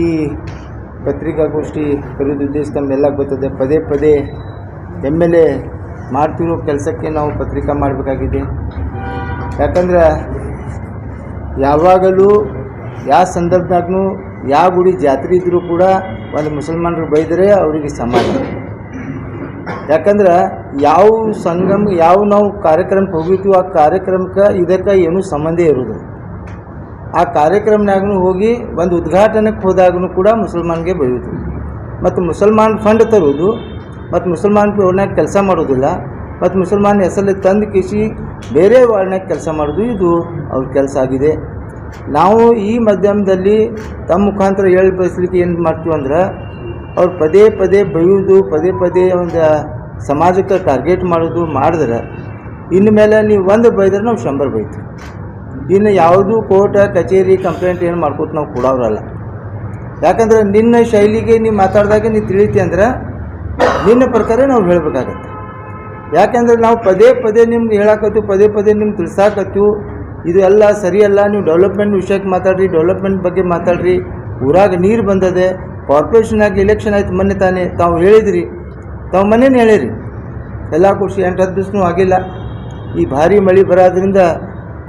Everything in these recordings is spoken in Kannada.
ಈ ಪತ್ರಿಕಾಗೋಷ್ಠಿ ಕರೆಯುವ ಉದ್ದೇಶ ತಮ್ಮೆಲ್ಲ ಗೊತ್ತದೆ. ಪದೇ ಪದೇ MLA ಮಾಡ್ತಿರೋ ಕೆಲಸಕ್ಕೆ ನಾವು ಪತ್ರಿಕಾ ಮಾಡಬೇಕಾಗಿದೆ. ಯಾಕಂದ್ರೆ ಯಾವಾಗಲೂ ಯಾವ ಸಂದರ್ಭದಾಗೂ ಯಾವ ಗುಡಿ ಜಾತ್ರೆ ಇದ್ದರೂ ಕೂಡ ಒಂದು ಮುಸಲ್ಮಾನರು ಬೈದರೆ ಅವರಿಗೆ ಸಮಾನ. ಯಾಕಂದ್ರೆ ಯಾವ ಸಂಗಮ ಯಾವ ನಾವು ಕಾರ್ಯಕ್ರಮಕ್ಕೆ ಹೋಗಿರ್ತೀವಿ ಆ ಕಾರ್ಯಕ್ರಮಕ್ಕೆ ಇದಕ್ಕೆ ಏನೂ ಸಂಬಂಧ ಇರೋದು. ಆ ಕಾರ್ಯಕ್ರಮನಾಗೂ ಹೋಗಿ ಒಂದು ಉದ್ಘಾಟನೆಗೆ ಹೋದಾಗೂ ಕೂಡ ಮುಸಲ್ಮಾನ್ಗೆ ಬೈಯೋದು ಮತ್ತು ಮುಸಲ್ಮಾನ್ ಫಂಡ್ ತರೋದು ಮತ್ತು ಮುಸಲ್ಮಾನ್ ಅವ್ರನ್ನಾಗ ಕೆಲಸ ಮಾಡೋದಿಲ್ಲ ಮತ್ತು ಮುಸಲ್ಮಾನ್ ಹೆಸರಲ್ಲಿ ತಂದು ಕಿಸಿ ಬೇರೆ ವಾರ್ಡ್ನಾಗ ಕೆಲಸ ಮಾಡೋದು ಇದು ಅವ್ರ ಕೆಲಸ ಆಗಿದೆ. ನಾವು ಈ ಮಾಧ್ಯಮದಲ್ಲಿ ತಮ್ಮ ಮುಖಾಂತರ ಹೇಳಿ ಬಯಸಲಿಕ್ಕೆ ಏನು ಮಾಡ್ತೀವಿ ಅಂದ್ರೆ ಅವ್ರು ಪದೇ ಪದೇ ಬೈಯೋದು ಪದೇ ಪದೇ ಒಂದು ಸಮಾಜಕ್ಕೆ ಟಾರ್ಗೆಟ್ ಮಾಡೋದು ಮಾಡಿದ್ರೆ ಇನ್ನು ಮೇಲೆ ನೀವು ಒಂದು ಬೈದ್ರೆ ನಾವು 100 ಬೈತೀವಿ. ಇನ್ನು ಯಾವುದೂ ಕೋರ್ಟ್ ಕಚೇರಿ ಕಂಪ್ಲೇಂಟ್ ಏನು ಮಾಡ್ಕೋತ ನಾವು ಕೊಡೋರಲ್ಲ. ಯಾಕಂದ್ರೆ ನಿನ್ನ ಶೈಲಿಗೆ ನೀವು ಮಾತಾಡಿದಾಗ ನೀವು ತಿಳಿತಿ ಅಂದ್ರೆ ನಿನ್ನ ಪ್ರಕಾರ ನಾವು ಹೇಳಬೇಕಾಗತ್ತೆ. ಯಾಕೆಂದ್ರೆ ನಾವು ಪದೇ ಪದೇ ನಿಮ್ಗೆ ಹೇಳಾಕತ್ತೀವಿ, ಪದೇ ಪದೇ ನಿಮ್ಗೆ ತಿಳಿಸಾಕತ್ತೀವಿ ಇದು ಎಲ್ಲ ಸರಿಯಲ್ಲ, ನೀವು ಡೆವಲಪ್ಮೆಂಟ್ ವಿಷಯಕ್ಕೆ ಮಾತಾಡ್ರಿ, ಡೆವಲಪ್ಮೆಂಟ್ ಬಗ್ಗೆ ಮಾತಾಡ್ರಿ, ಊರಾಗ ನೀರು ಬಂದದೆ, ಕಾರ್ಪೊರೇಷನಾಗಿ ಎಲೆಕ್ಷನ್ ಆಯ್ತು ಮೊನ್ನೆ ತಾನೇ ತಾವು ಹೇಳಿದ್ರಿ, ತಾವು ಮೊನ್ನೆನೇ ಹೇಳಿರಿ ಎಲ್ಲ ಖುಷಿ 8-10 ದಿವಸನೂ ಆಗಿಲ್ಲ. ಈ ಭಾರಿ ಮಳೆ ಬರೋದ್ರಿಂದ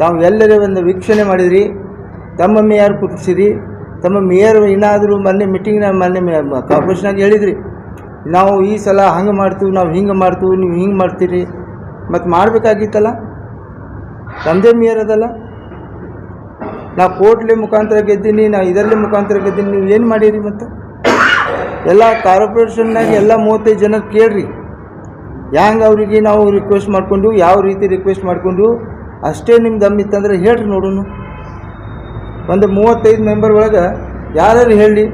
ತಾವು ಎಲ್ಲರೇ ಒಂದು ವೀಕ್ಷಣೆ ಮಾಡಿದ್ರಿ, ತಮ್ಮ ಮೇಯರ್ ಕೂರಿಸಿರಿ, ತಮ್ಮ ಮೇಯರ್ ಏನಾದರೂ ಮೊನ್ನೆ ಮೀಟಿಂಗ್ನ ಮೊನ್ನೆ ಕಾರ್ಪೊರೇಷನಾಗಿ ಹೇಳಿದ್ರಿ ನಾವು ಈ ಸಲ ಹಂಗೆ ಮಾಡ್ತೀವಿ, ನಾವು ಹಿಂಗೆ ಮಾಡ್ತೀವಿ, ನೀವು ಹಿಂಗೆ ಮಾಡ್ತೀರಿ. ಮತ್ತು ಮಾಡಬೇಕಾಗಿತ್ತಲ್ಲ, ತಮ್ಮದೇ ಮೇಯರ್ ಅದಲ್ಲ. ನಾವು ಕೋರ್ಟ್ಲೆ ಮುಖಾಂತರ ಗೆದ್ದೀನಿ, ನಾವು ಇದರಲ್ಲಿ ಮುಖಾಂತರ ಗೆದ್ದೀನಿ, ನೀವು ಏನು ಮಾಡಿರಿ? ಮತ್ತು ಎಲ್ಲ ಕಾರ್ಪೊರೇಷನ್ನಾಗಿ ಎಲ್ಲ 35 ಜನ ಕೇಳ್ರಿ ಹ್ಯಾಂಗೆ ಅವರಿಗೆ ನಾವು ರಿಕ್ವೆಸ್ಟ್ ಮಾಡಿಕೊಂಡು ಯಾವ ರೀತಿ ರಿಕ್ವೆಸ್ಟ್ ಮಾಡಿಕೊಂಡು ಅಷ್ಟೇ ನಿಮ್ಮ ದಮ್ಮಿತ್ತಂದ್ರೆ ಹೇಳ್ರಿ ನೋಡೋಣ. ಒಂದು 35 ಮೆಂಬರ್ ಒಳಗೆ ಯಾರು ಹೇಳಿ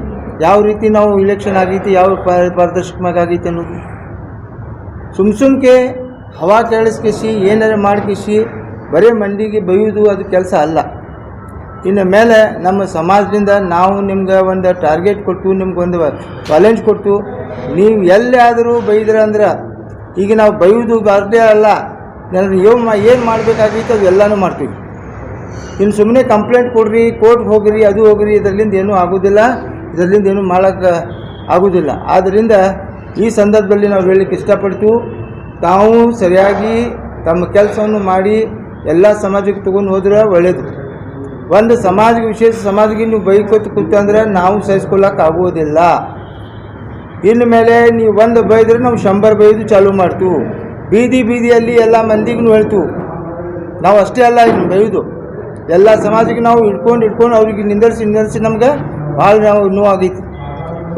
ಯಾವ ರೀತಿ ನಾವು ಇಲೆಕ್ಷನ್ ಆಗೈತಿ, ಯಾವ ಪಾರದರ್ಶಕವಾಗಿ ಆಗೈತಿ ಅನ್ನೋದು. ಸುಮ್ಕೆ ಹವಾ ಕೇಳಿಸ್ಕಿಸಿ ಏನಾರು ಮಾಡ್ಕಿಸಿ ಬರೀ ಮಂದಿಗೆ ಬೈಯೋದು ಅದು ಕೆಲಸ ಅಲ್ಲ. ಇನ್ನು ಮೇಲೆ ನಮ್ಮ ಸಮಾಜದಿಂದ ನಾವು ನಿಮ್ಗೆ ಒಂದು ಟಾರ್ಗೆಟ್ ಕೊಟ್ಟು ನಿಮ್ಗೊಂದು ಚಾಲೆಂಜ್ ಕೊಟ್ಟು ನೀವು ಎಲ್ಲಾದರೂ ಬೈದ್ರೆ ಅಂದ್ರೆ ಈಗ ನಾವು ಬೈಯೋದು ಬಾರ್ದೇ ಅಲ್ಲ, ನನಗೆ ಏನು ಮಾಡಬೇಕಾಗಿತ್ತು ಅದು ಎಲ್ಲನೂ ಮಾಡ್ತೀವಿ. ಇನ್ನು ಸುಮ್ಮನೆ ಕಂಪ್ಲೇಂಟ್ ಕೊಡ್ರಿ, ಕೋರ್ಟ್ಗೆ ಹೋಗ್ರಿ, ಅದು ಹೋಗ್ರಿ, ಇದರಿಂದ ಏನೂ ಆಗೋದಿಲ್ಲ, ಇದರಿಂದ ಏನೂ ಮಾಡೋಕ್ಕೆ ಆಗೋದಿಲ್ಲ. ಆದ್ದರಿಂದ ಈ ಸಂದರ್ಭದಲ್ಲಿ ನಾವು ಹೇಳಲಿಕ್ಕೆ ಇಷ್ಟಪಡ್ತೀವಿ, ತಾವು ಸರಿಯಾಗಿ ತಮ್ಮ ಕೆಲಸವನ್ನು ಮಾಡಿ ಎಲ್ಲ ಸಮಾಜಕ್ಕೆ ತೊಗೊಂಡು ಹೋದ್ರೆ ಒಳ್ಳೆಯದು. ಒಂದು ಸಮಾಜಕ್ಕೆ ವಿಶೇಷ ಸಮಾಜಕ್ಕೆ ನೀವು ಬೈಕೋತ ಕೂತಂದ್ರೆ ನಾವು ಸಹಿಸ್ಕೊಳ್ಳೋಕೆ ಆಗೋದಿಲ್ಲ. ಇನ್ನು ಮೇಲೆ ನೀವು ಒಂದು ಬೈದ್ರೆ ನಾವು 100 ಬೈದು ಚಾಲೂ ಮಾಡ್ತೀವಿ. ಬೀದಿಯಲ್ಲಿ ಎಲ್ಲ ಮಂದಿಗೂ ಹೇಳ್ತೀವಿ. ನಾವು ಅಷ್ಟೇ ಅಲ್ಲ ಇನ್ನು ಬೈಯೋದು, ಎಲ್ಲ ಸಮಾಜಕ್ಕೆ ನಾವು ಹಿಡ್ಕೊಂಡು ಅವ್ರಿಗೆ ನಿಂದಿರಿಸಿ ನಮ್ಗೆ ಭಾಳ ನಾವು ನೋವಾಗೈತಿ.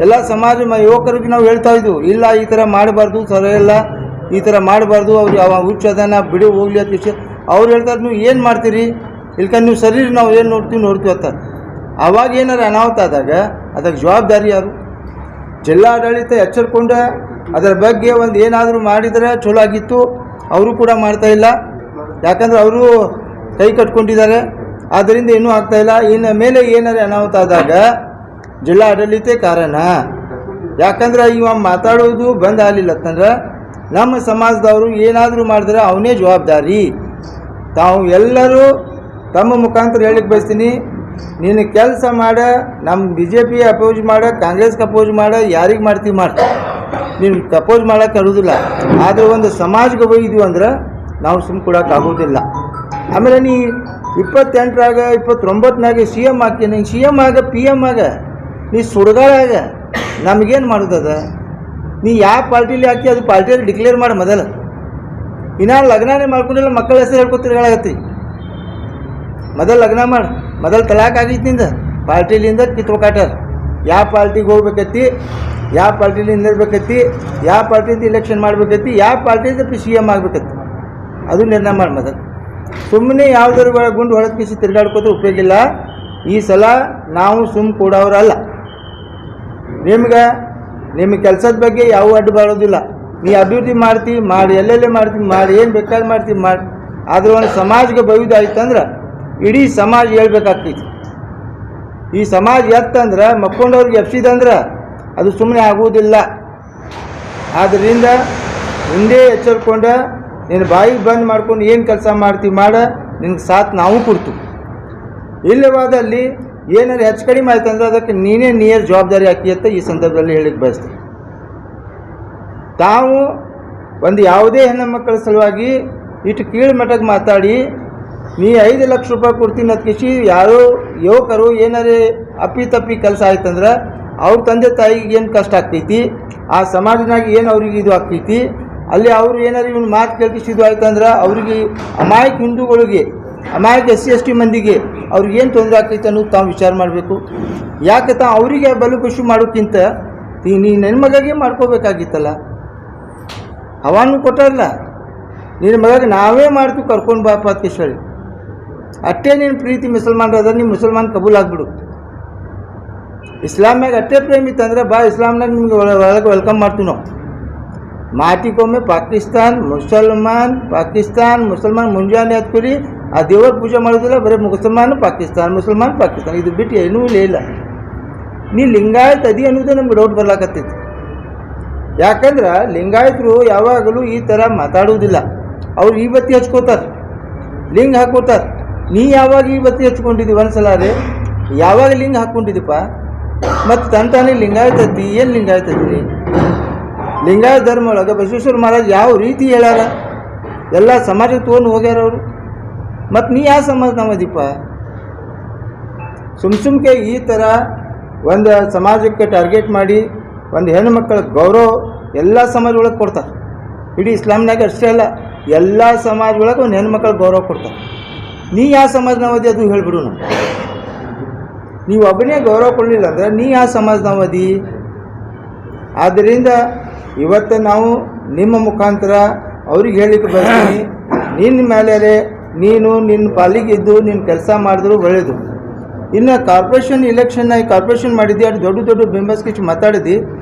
ಎಲ್ಲ ಸಮಾಜ ಯುವಕರಿಗೆ ನಾವು ಹೇಳ್ತಾ ಇದ್ವು, ಇಲ್ಲ ಈ ಥರ ಮಾಡಬಾರ್ದು, ಸರಿಯಲ್ಲ, ಈ ಥರ ಮಾಡಬಾರ್ದು, ಅವ್ರಿಗೆ ಅವ ಹುಚ್ಚದನ ಬಿಡಿ ಹೋಗ್ಲಿ ಅಂತ ವಿಷಯ ಅವ್ರು ಹೇಳ್ತಾರೆ. ನೀವು ಏನು ಮಾಡ್ತೀರಿ? ಇಲ್ಕ ನೀವು ಸರಿ ನಾವು ಏನು ನೋಡ್ತೀವಿ ಅಂತ. ಆವಾಗ ಏನಾರು ಅನಾಹುತ ಆದಾಗ ಅದಕ್ಕೆ ಜವಾಬ್ದಾರಿ ಯಾರು? ಜಿಲ್ಲಾಡಳಿತ ಎಚ್ಚರಿಕೊಂಡ ಅದರ ಬಗ್ಗೆ ಒಂದು ಏನಾದರೂ ಮಾಡಿದರೆ ಚಲೋ ಆಗಿತ್ತು. ಅವರು ಕೂಡ ಮಾಡ್ತಾಯಿಲ್ಲ, ಯಾಕಂದ್ರೆ ಅವರು ಕೈ ಕಟ್ಕೊಂಡಿದ್ದಾರೆ, ಆದ್ದರಿಂದ ಇನ್ನೂ ಆಗ್ತಾಯಿಲ್ಲ. ಇನ್ನು ಮೇಲೆ ಏನಾರು ಅನಾಹುತ ಆದಾಗ ಜಿಲ್ಲಾಡಳಿತ ಕಾರಣ. ಯಾಕಂದ್ರೆ ಇವ ಮಾತಾಡೋದು ಬಂದ್ ಆಗಲಿಲ್ಲ ಅಂತಂದ್ರೆ ನಮ್ಮ ಸಮಾಜದವರು ಏನಾದರೂ ಮಾಡಿದ್ರೆ ಅವನೇ ಜವಾಬ್ದಾರಿ. ತಾವು ಎಲ್ಲರೂ ತಮ್ಮ ಮುಖಾಂತರ ಹೇಳಿಕ್ಕೆ ಬಯಸ್ತೀನಿ, ನೀನು ಕೆಲಸ ಮಾಡ, ನಮ್ಮ BJP ಅಪೋಸ್ ಮಾಡ, ಕಾಂಗ್ರೆಸ್ಗೆ ಅಪೋಸ್ ಮಾಡ, ಯಾರಿಗೆ ಮಾಡ್ತೀವಿ ನೀನು ಅಪೋಸ್ ಮಾಡೋಕ್ಕೆ ಆಗೋದಿಲ್ಲ. ಆದರೆ ಒಂದು ಸಮಾಜಕ್ಕೆ ಬೈದ್ವಿ ಅಂದ್ರೆ ನಾವು ಸುಮ್ಮನೆ ಕೊಡೋಕ್ಕಾಗೋದಿಲ್ಲ. ಆಮೇಲೆ ನೀ 28ರಾಗ 29ನಾಗ CM ಹಾಕಿ, ನೀನು CM ಆಗ PM ಆಗ, ನೀ ಸುಡ್ಗಾಳಾಗ, ನಮಗೇನು ಮಾಡೋದದ? ನೀ ಯಾವ ಪಾರ್ಟಿಲಿ ಹಾಕಿ ಅದು ಪಾರ್ಟಿಯಲ್ಲಿ ಡಿಕ್ಲೇರ್ ಮಾಡಿ ಮೊದಲು. ಇನ್ನು ಲಗ್ನನೇ ಮಾಡ್ಕೊಂಡಿಲ್ಲ, ಮಕ್ಕಳ ಹೆಸರು ಹೇಳ್ಕೊತಿರ್ಗಳಾಗತ್ತಿ. ಮೊದಲು ಲಗ್ನ ಮಾಡಿ, ಮೊದಲು ತಲಾಕ್ ಆಗೈತಿಂದ ಪಾರ್ಟಿಲಿಂದ ಕಿತ್ಬೇಕಾಟಾರ. ಯಾವ ಪಾರ್ಟಿಗೆ ಹೋಗ್ಬೇಕತ್ತಿ, ಯಾವ ಪಾರ್ಟಿಲಿ ನಿಂದಿರ್ಬೇಕತ್ತಿ, ಯಾವ ಪಾರ್ಟಿಯಿಂದ ಇಲೆಕ್ಷನ್ ಮಾಡ್ಬೇಕತ್ತಿ, ಯಾವ ಪಾರ್ಟಿಯಿಂದ CM ಆಗ್ಬೇಕತ್ತಿ, ಅದು ನಿರ್ಣಯ ಮಾಡಿ ಮೊದಲು. ಸುಮ್ಮನೆ ಯಾವುದರ ಗುಂಡು ಹೊಡೆದು ತಿರುಗಾಡ್ಕೋತ ಉಪಯೋಗ ಇಲ್ಲ. ಈ ಸಲ ನಾವು ಕೊಡೋರಲ್ಲ. ನಿಮ್ಮ ಕೆಲಸದ ಬಗ್ಗೆ ಯಾವ ಅಡ್ಡು ಬರೋದಿಲ್ಲ. ನೀ ಅಭಿವೃದ್ಧಿ ಮಾಡ್ತೀವಿ ಮಾಡಿ, ಎಲ್ಲೆಲ್ಲೇ ಮಾಡ್ತೀವಿ ಮಾಡಿ, ಏನು ಬೇಕಾದ್ರೆ ಮಾಡ್ತೀವಿ ಮಾಡಿ. ಆದರೆ ಒಂದು ಸಮಾಜಕ್ಕೆ ಬೈದಾಯ್ತಂದ್ರೆ ಇಡೀ ಸಮಾಜ ಹೇಳ್ಬೇಕಾಗ್ತೈತಿ. ಈ ಸಮಾಜ ಎತ್ತಂದ್ರೆ ಮಕ್ಕೊಂಡವ್ರಿಗೆ ಎಪ್ಸಿದಂದ್ರೆ ಅದು ಸುಮ್ಮನೆ ಆಗುವುದಿಲ್ಲ. ಆದ್ದರಿಂದ ಮುಂದೆ ಎಚ್ಚರಿಕೊಂಡ ನೀನು ಬಾಯಿಗೆ ಬಂದ್ ಮಾಡ್ಕೊಂಡು ಏನು ಕೆಲಸ ಮಾಡ್ತೀವಿ ಮಾಡ, ನಿನಗೆ ಸಾಥ್ ನಾವು ಕೊಡ್ತೀವಿ. ಇಲ್ಲವಾದಲ್ಲಿ ಏನಾರು ಹೆಚ್ಚು ಕಡಿಮೆ ಆಯ್ತು ಅಂದ್ರೆ ಅದಕ್ಕೆ ನೀನೇ ನಿಯರ್ ಜವಾಬ್ದಾರಿ ಹಾಕಿ ಅಂತ ಈ ಸಂದರ್ಭದಲ್ಲಿ ಹೇಳಿಕ್ಕೆ ಬಯಸ್ತೀನಿ. ತಾವು ಒಂದು ಯಾವುದೇ ಹೆಣ್ಣು ಮಕ್ಕಳ ಸಲುವಾಗಿ ಇಷ್ಟು ಕೀಳು ಮಟ್ಟಕ್ಕೆ ಮಾತಾಡಿ ನೀ 5 ಲಕ್ಷ ರೂಪಾಯಿ ಕೊಡ್ತೀನಿ ಅಂತ ಕಿಸಿ ಯಾರೋ ಯುವಕರು ಏನಾರೇ ಅಪ್ಪಿತಪ್ಪಿ ಕೆಲಸ ಆಯ್ತಂದ್ರೆ ಅವ್ರ ತಂದೆ ತಾಯಿಗೆ ಏನು ಕಷ್ಟ ಆಗ್ತೈತಿ, ಆ ಸಮಾಜನಾಗ ಏನು ಅವ್ರಿಗೆ ಇದು ಆಗ್ತೈತಿ, ಅಲ್ಲಿ ಅವರು ಏನಾರು ಇವ್ನ ಮಾತು ಕೇಳ್ಕಿಸಿ ಇದು ಆಯ್ತಂದ್ರೆ ಅವ್ರಿಗೆ ಅಮಾಯಕ ಹಿಂದೂಗಳಿಗೆ, ಅಮಾಯಕ SC/ST ಮಂದಿಗೆ ಅವ್ರಿಗೇನು ತೊಂದರೆ ಆಗ್ತೈತೆ ಅನ್ನೋದು ತಾವು ವಿಚಾರ ಮಾಡಬೇಕು. ಯಾಕೆ ಅವರಿಗೆ ಬಲು ಖುಷಿ ಮಾಡೋಕ್ಕಿಂತ ನೀ ನನ್ನ ಮಗಗೆ ಮಾಡ್ಕೋಬೇಕಾಗಿತ್ತಲ್ಲ. ಹವಾನು ಕೊಟ್ಟಾರಲ್ಲ, ನಿನ್ನ ಮಗಾಗಿ ನಾವೇ ಮಾಡ್ತೀವಿ ಕರ್ಕೊಂಡು ಬಾಪ ಅಂತ ಹೇಳಿ ಅಷ್ಟೇ ನೀನು ಪ್ರೀತಿ ಮುಸಲ್ಮಾನರಾದ್ರೆ ನೀವು ಮುಸಲ್ಮಾನ್ ಕಬೂಲ್ ಆಗಿಬಿಡು. ಇಸ್ಲಾಮ್ನಾಗ ಅಷ್ಟೇ ಪ್ರೇಮ ಇತ್ತಂದ್ರೆ ಬಾ, ಇಸ್ಲಾಮ್ನಾಗ ನಿಮ್ಗೆ ಒಳಗೆ ವೆಲ್ಕಮ್ ಮಾಡ್ತೀವಿ ನಾವು. ಮಾಟಿಕೊಮ್ಮೆ ಪಾಕಿಸ್ತಾನ್ ಮುಸಲ್ಮಾನ್ ಮುಂಜಾನೆ ಹತ್ಕೊರಿ ಆ ದೇವರ ಪೂಜೆ ಮಾಡೋದಿಲ್ಲ, ಬರೀ ಮುಸಲ್ಮಾನ್ ಪಾಕಿಸ್ತಾನ್ ಇದು ಬಿಟ್ಟು ಏನೂ ಇಲ್ಲ. ನೀ ಲಿಂಗಾಯತ್ ಅದಿ ಅನ್ನೋದೇ ನಮ್ಗೆ ಡೌಟ್ ಬರ್ಲಾಕತ್ತೈತಿ. ಯಾಕಂದ್ರೆ ಲಿಂಗಾಯತರು ಯಾವಾಗಲೂ ಈ ಥರ ಮಾತಾಡುವುದಿಲ್ಲ. ಅವ್ರು ಈ ಬತ್ತಿ ಹಚ್ಕೋತಾರೆ, ಲಿಂಗ ಹಾಕೋತಾರೆ. ನೀ ಯಾವಾಗ ಈ ಬತ್ತಿ ಹಚ್ಕೊಂಡಿದ್ದೀವಿ ಒಂದ್ಸಲ ರೀ, ಯಾವಾಗ ಲಿಂಗ ಹಾಕ್ಕೊಂಡಿದ್ದೀಪ್ಪ? ಮತ್ತು ತಂತಾನೆ ಲಿಂಗಾಯತ ಅದ್ದಿ, ಏನು ಲಿಂಗಾಯತ ಅದ್ರಿ? ಲಿಂಗಾಯತ ಧರ್ಮ ಒಳಗೆ ಬಸವೇಶ್ವರ ಮಹಾರಾಜ್ ಯಾವ ರೀತಿ ಹೇಳ್ಯಾರ, ಎಲ್ಲ ಸಮಾಜಕ್ಕೆ ತೊಗೊಂಡು ಹೋಗ್ಯಾರ ಅವರು. ಮತ್ತು ನೀ ಯಾವ ಸಮಾಜ ನಾವದೀಪ? ಸುಮ್ಕೆ ಈ ಥರ ಒಂದು ಸಮಾಜಕ್ಕೆ ಟಾರ್ಗೆಟ್ ಮಾಡಿ ಒಂದು ಹೆಣ್ಣು ಮಕ್ಕಳ ಗೌರವ ಎಲ್ಲ ಸಮಾಜ ಒಳಗೆ ಕೊಡ್ತಾರೆ. ಇಡೀ ಇಸ್ಲಾಮ್ನಾಗ ಅಷ್ಟೇ ಅಲ್ಲ, ಎಲ್ಲ ಸಮಾಜ ಒಳಗೆ ಒಂದು ಹೆಣ್ಣು ಮಕ್ಕಳ ಗೌರವ ಕೊಡ್ತಾರೆ. ನೀ ಯಾವ ಸಮಾಜನವದಿ ಅದು ಹೇಳಿಬಿಡು. ನೀವು ಒಬ್ಬನೇ ಗೌರವ ಕೊಡಲಿಲ್ಲ ಅಂದ್ರೆ ನೀ ಯಾವ ಸಮಾಜನವದಿ? ಆದ್ದರಿಂದ ಇವತ್ತು ನಾವು ನಿಮ್ಮ ಮುಖಾಂತರ ಅವ್ರಿಗೆ ಹೇಳಲಿಕ್ಕೆ ಬರ್ತೀನಿ, ನಿನ್ನ ಮೇಲೆ ನೀನು ನಿನ್ನ ಪಾಲಿಗಿದ್ದು ನಿನ್ನ ಕೆಲಸ ಮಾಡಿದ್ರು ಒಳ್ಳೆಯದು. ಇನ್ನು ಕಾರ್ಪೊರೇಷನ್ ಎಲೆಕ್ಷನ್ ಕಾರ್ಪೊರೇಷನ್ ಮಾಡಿದ್ದಿ, ಅದು ದೊಡ್ಡ ಬೆಂಬಸ್ಕಿಚ್ಚು ಮಾತಾಡಿದ್ದಿ,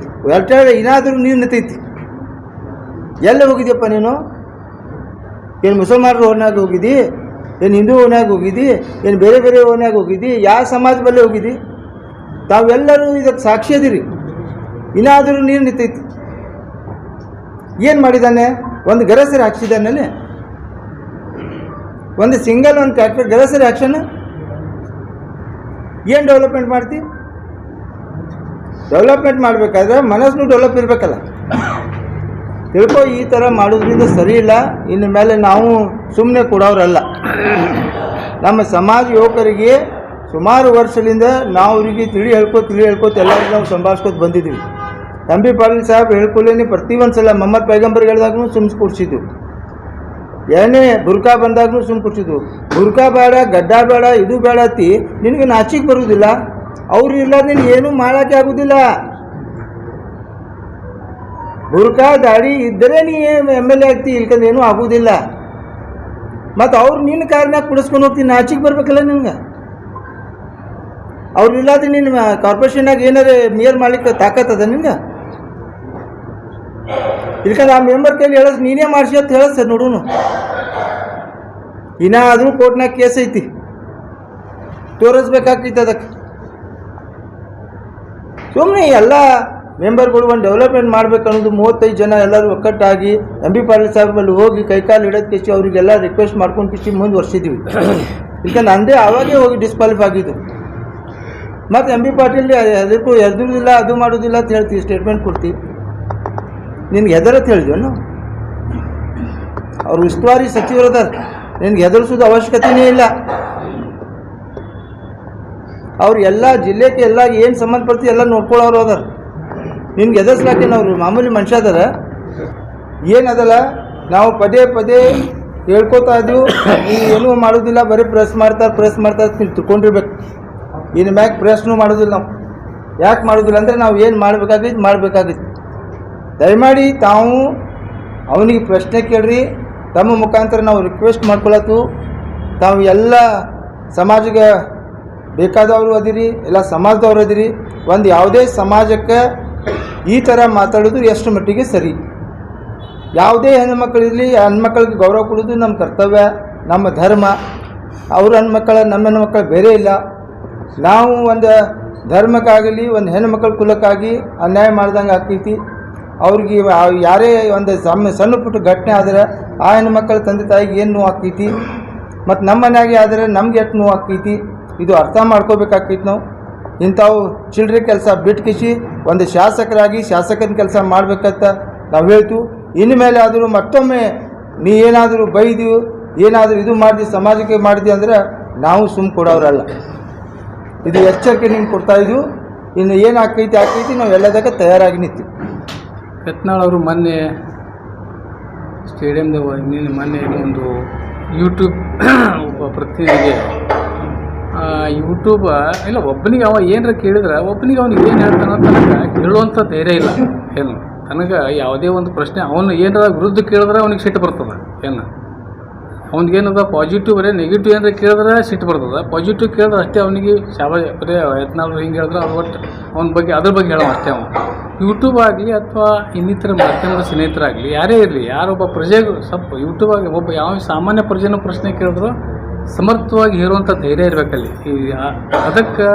ಹೊರಟಾಳೆ ಏನಾದರೂ ನೀರು ನಿಂತೈತಿ. ಎಲ್ಲ ಹೋಗಿದ್ಯಪ್ಪ ನೀನು? ಏನು ಮುಸಲ್ಮಾನರ ಓನ್ಯಾಗ ಹೋಗಿದ್ದಿ, ಏನು ಹಿಂದೂ ಓನ್ಯಾಗ ಹೋಗಿದ್ದಿ, ಏನು ಬೇರೆ ಓನ್ಯಾಗ ಹೋಗಿದ್ದಿ, ಯಾವ ಸಮಾಜ ಬಲ್ಲೇ ಹೋಗಿದ್ದಿ? ತಾವೆಲ್ಲರೂ ಇದಕ್ಕೆ ಸಾಕ್ಷಿ ಅದಿರಿ. ಇನ್ನಾದರೂ ನೀರು ನಿಂತೈತಿ. ಏನು ಮಾಡಿದ್ದಾನೆ? ಒಂದು ಗರಸರಿ ಹಾಕ್ಸಿದ್ದಾನಲ್ಲಿ, ಒಂದು ಸಿಂಗಲ್ ಒಂದು ಟ್ರ್ಯಾಕ್ಟರ್ ಗರಸರಿ ಆಕ್ಷನ್ ಏನು ಡೆವಲಪ್ಮೆಂಟ್ ಮಾಡ್ತಿ? ಡೆವಲಪ್ಮೆಂಟ್ ಮಾಡಬೇಕಾದ್ರೆ ಮನಸ್ಸನ್ನು ಡೆವಲಪ್ ಇರಬೇಕಲ್ಲ. ತಿಳ್ಕೊ, ಈ ಥರ ಮಾಡೋದ್ರಿಂದ ಸರಿ ಇಲ್ಲ. ಇನ್ನು ಮೇಲೆ ನಾವು ಸುಮ್ಮನೆ ಕೊಡೋರಲ್ಲ. ನಮ್ಮ ಸಮಾಜ ಯುವಕರಿಗೆ ಸುಮಾರು ವರ್ಷದಿಂದ ನಾವು ಅವರಿಗೆ ತಿಳಿ ಹೇಳ್ಕೋತ ಎಲ್ಲರಿಗೂ ನಾವು ಸಂಭಾಳಿಸ್ಕೊತ ಬಂದಿದ್ದೀವಿ. MB ಪಾಟೀಲ್ ಸಾಹೇಬ್ ಹೇಳ್ಕೊಳ್ಳೇನೆ ಪ್ರತಿ ಒಂದು ಸಲ ಮೊಹಮ್ಮದ್ ಪೈಗಂಬರ್ಗೆ ಹೇಳಿದಾಗೂ ಸುಮ್ಸ್ ಕೊಡ್ಸಿದ್ದು, ಏನೇ ಬುರ್ಕಾ ಬಂದಾಗೂ ಸುಮ್ ಕೊಡ್ಸಿದ್ದು. ಬುರ್ಕಾ ಬೇಡ, ಗಡ್ಡ ಬೇಡ, ಇದು ಬೇಡ ಅತ್ತಿ ನಿನಗೆ ನಾಚಿಕೆ ಬರುವುದಿಲ್ಲ. ಅವ್ರು ಇಲ್ಲ ನೀನು ಏನೂ ಮಾಡೋಕ್ಕೆ ಆಗೋದಿಲ್ಲ. ಬುರ್ಕಾ ದಾಡಿ ಇದ್ದರೆ ನೀ MLA ಆಗ್ತಿ, ಇಲ್ಕಂದ್ರೆ ಏನೂ ಆಗೋದಿಲ್ಲ. ಮತ್ತು ಅವ್ರು ನಿನ್ನ ಕಾರ್ನಾಗ ಕುಡಿಸ್ಕೊಂಡು ಹೋಗ್ತೀನಿ, ನಾಚಿಕೆ ಬರ್ಬೇಕಲ್ಲ ನಿನ್ಗೆ. ಅವ್ರು ಇಲ್ಲಾದ್ರೆ ನೀನು ಕಾರ್ಪೊರೇಷನ್ನಾಗ ಏನಾರು ಮೇಯರ್ ಮಾಡ್ಲಿಕ್ಕೆ ತಾಕತ್ತದ ನಿನ್ಗೆ? ಇಲ್ಕಂದ್ರೆ ಆ ಮೆಂಬರ್ ಕೈಲಿ ಹೇಳೋದು ನೀನೇ ಮಾಡಿಸಿ ಅಂತ ಹೇಳೋದು ಸರ್. ನೋಡೋನು ಇನ್ನಾದರೂ ಕೋರ್ಟ್ನಾಗ ಕೇಸ್ ಐತಿ, ತೋರಿಸ್ಬೇಕಾಗ್ತೈತೆ ಅದಕ್ಕೆ. ಸುಮ್ಮನೆ ಎಲ್ಲ ಮೆಂಬರ್ಗಳು ಒಂದು ಡೆವಲಪ್ಮೆಂಟ್ ಮಾಡ್ಬೇಕು ಅನ್ನೋದು 35 ಜನ ಎಲ್ಲರೂ ಒಕ್ಕಟ್ಟಾಗಿ MB ಪಾಟೀಲ್ ಸಾಹೇಬಲ್ಲಿ ಹೋಗಿ ಕೈಕಾಲು ಹಿಡೋದು ಕಿಸಿ ಅವರಿಗೆಲ್ಲ ರಿಕ್ವೆಸ್ಟ್ ಮಾಡ್ಕೊಂಡು ಕಿಸಿ ಮುಂದುವರ್ಸಿದ್ದೀವಿ. ಇಲ್ಕಂದ್ರೆ ಅಂದೇ ಆವಾಗೇ ಹೋಗಿ ಡಿಸ್ಕ್ವಾಲಿಫೈ ಆಗಿದ್ದು. ಮತ್ತು MB ಪಾಟೀಲ್ ಅದಕ್ಕೂ ಎದುರುದಿಲ್ಲ, ಅದು ಮಾಡೋದಿಲ್ಲ ಅಂತ ಹೇಳ್ತೀವಿ, ಸ್ಟೇಟ್ಮೆಂಟ್ ಕೊಡ್ತೀವಿ. ನಿನ್ಗೆ ಹೆದರತ್ ಹೇಳಿದ್ವಿ ನಾವು? ಅವ್ರು ಉಸ್ತುವಾರಿ ಸಚಿವರದಾರ, ನಿನ್ಗೆ ಹೆದರಿಸೋದು ಅವಶ್ಯಕತೆಯೇ ಇಲ್ಲ. ಅವ್ರು ಎಲ್ಲ ಜಿಲ್ಲೆಗೆ ಎಲ್ಲ ಏನು ಸಂಬಂಧಪಡ್ತೀವಿ ಎಲ್ಲ ನೋಡ್ಕೊಳ್ಳೋರು ಅದಾರ. ನಿನ್ಗೆ ಹೆದರ್ಸ್ಲಾಕೇನು ಅವರು ಮಾಮೂಲಿ ಮನುಷ್ಯ ಅದಾರ? ಏನದಲ್ಲ, ನಾವು ಪದೇ ಹೇಳ್ಕೋತಾ ಇದ್ದೀವಿ, ನೀವು ಏನೂ ಮಾಡೋದಿಲ್ಲ, ಬರೀ ಪ್ರೆಸ್ ಮಾಡ್ತಾರೆ ನೀವು ತಿಳ್ಕೊಂಡಿರ್ಬೇಕು. ಇನ್ನು ಮ್ಯಾಗ ಪ್ರೆಸ್ನೂ ಮಾಡೋದಿಲ್ಲ ನಾವು. ಯಾಕೆ ಮಾಡೋದಿಲ್ಲ ಅಂದರೆ ನಾವು ಏನು ಮಾಡಬೇಕಾಗಿತ್ತು. ದಯಮಾಡಿ ತಾವು ಅವನಿಗೆ ಪ್ರಶ್ನೆ ಕೇಳ್ರಿ. ತಮ್ಮ ಮುಖಾಂತರ ನಾವು ರಿಕ್ವೆಸ್ಟ್ ಮಾಡ್ಕೊಳತ್ತು, ತಾವು ಎಲ್ಲ ಸಮಾಜಕ್ಕೆ ಬೇಕಾದವರು ಅದಿರಿ, ಎಲ್ಲ ಸಮಾಜದವ್ರು ಅದಿರಿ. ಒಂದು ಯಾವುದೇ ಸಮಾಜಕ್ಕೆ ಈ ಥರ ಮಾತಾಡೋದು ಎಷ್ಟು ಮಟ್ಟಿಗೆ ಸರಿ? ಯಾವುದೇ ಹೆಣ್ಮಕ್ಳಿರಲಿ, ಹೆಣ್ಮಕ್ಳಿಗೆ ಗೌರವ ಕೊಡೋದು ನಮ್ಮ ಕರ್ತವ್ಯ, ನಮ್ಮ ಧರ್ಮ. ಅವ್ರ ಹೆಣ್ಮಕ್ಕಳ ನಮ್ಮ ಹೆಣ್ಮಕ್ಕಳು ಬೇರೆ ಇಲ್ಲ. ನಾವು ಒಂದು ಧರ್ಮಕ್ಕಾಗಲಿ ಒಂದು ಹೆಣ್ಮಕ್ಳ ಕುಲಕ್ಕಾಗಿ ಅನ್ಯಾಯ ಮಾಡ್ದಂಗೆ ಆಗ್ತೈತಿ. ಅವ್ರಿಗೆ ಯಾರೇ ಒಂದು ಸಣ್ಣ ಪುಟ್ಟ ಘಟನೆ ಆದರೆ ಆ ಹೆಣ್ಮಕ್ಳ ತಂದೆ ತಾಯಿಗೆ ಏನು ನೋವು ಆಗ್ತೈತಿ, ಮತ್ತು ನಮ್ಮ ಮನೆಯಾಗೆ ಆದರೆ ನಮ್ಗೆ ಎಷ್ಟು ನೋವು ಆಗ್ತೈತಿ. ಇದು ಅರ್ಥ ಮಾಡ್ಕೋಬೇಕಾಗ್ತೈತಿ. ನಾವು ಇಂಥವು ಚಿಲ್ಲರೆ ಕೆಲಸ ಬಿಟ್ಕಿಸಿ ಒಂದು ಶಾಸಕರಾಗಿ ಶಾಸಕನ ಕೆಲಸ ಮಾಡಬೇಕಂತ ನಾವು ಹೇಳ್ತೀವಿ. ಇನ್ಮೇಲೆ ಆದರೂ ಮತ್ತೊಮ್ಮೆ ನೀ ಏನಾದರೂ ಬೈದು ಏನಾದರೂ ಇದು ಮಾಡಿದೆ ಸಮಾಜಕ್ಕೆ ಮಾಡಿದೆ ಅಂದ್ರೆ ನಾವು ಸುಮ್ಮ ಕೊಡೋರಲ್ಲ. ಇದು ಎಚ್ಚರಿಕೆ ನಿಮ್ಗೆ ಕೊಡ್ತಾಯಿದ್ವು. ಇನ್ನು ಏನು ಆಕೈತಿ ನಾವು ಎಲ್ಲದಕ್ಕೆ ತಯಾರಾಗಿ ನಿಂತೀವಿ. ಯತ್ನಾಳ್ ಅವರು ಮೊನ್ನೆ ಸ್ಟೇಡಿಯಮ್ದಾಗ ಮೊನ್ನೆ ಒಂದು ಯೂಟ್ಯೂಬ್ ಒಬ್ಬ ಪ್ರತಿನಿಧಿಗೆ ಯೂಟ್ಯೂಬ ಇಲ್ಲ ಒಬ್ಬನಿಗೆ ಅವ ಏನಾರ ಕೇಳಿದ್ರೆ ಒಬ್ಬನಿಗೆ ಅವ್ನಿಗೆ ಏನು ಹೇಳ್ತಾನೆ ತನಗೆ ಹೇಳುವಂಥ ಧೈರ್ಯ ಇಲ್ಲ. ಏನು ತನಗೆ ಯಾವುದೇ ಒಂದು ಪ್ರಶ್ನೆ ಅವನು ಏನಾರ ವಿರುದ್ಧ ಕೇಳಿದ್ರೆ ಅವ್ನಿಗೆ ಸಿಟ್ಟು ಬರ್ತದೆ. ಏನು ಅವ್ನಿಗೇನದ ಪಾಸಿಟಿವ್ ಬರೀ ನೆಗೆಟಿವ್ ಏನಾರ ಕೇಳಿದ್ರೆ ಸಿಟ್ಟು ಬರ್ತದೆ. ಪಾಸಿಟಿವ್ ಕೇಳಿದ್ರೆ ಅಷ್ಟೇ ಅವನಿಗೆ ಬರೀ ಯತ್ನಾಳ್ ಹಿಂಗೆ ಹೇಳಿದ್ರೆ ಅದು ಒಟ್ಟು ಅವನ ಬಗ್ಗೆ ಅದ್ರ ಬಗ್ಗೆ ಹೇಳೋ ಅಷ್ಟೇ. ಅವನು ಯೂಟ್ಯೂಬ್ ಆಗಲಿ ಅಥವಾ ಇನ್ನಿತರ ಮಾಧ್ಯಮದ ಸ್ನೇಹಿತರಾಗಲಿ ಯಾರೇ ಇರಲಿ, ಯಾರೊಬ್ಬ ಪ್ರಜೆಗೂ ಸ್ವಲ್ಪ ಯೂಟ್ಯೂಬ್ ಆಗಿ ಒಬ್ಬ ಯಾವ ಸಾಮಾನ್ಯ ಪ್ರಜೆನೂ ಪ್ರಶ್ನೆ ಕೇಳಿದ್ರು ಸಮರ್ಥವಾಗಿ ಹೇರುವಂಥ ಧೈರ್ಯ ಇರಬೇಕಲ್ಲಿ. ಅದಕ್ಕೆ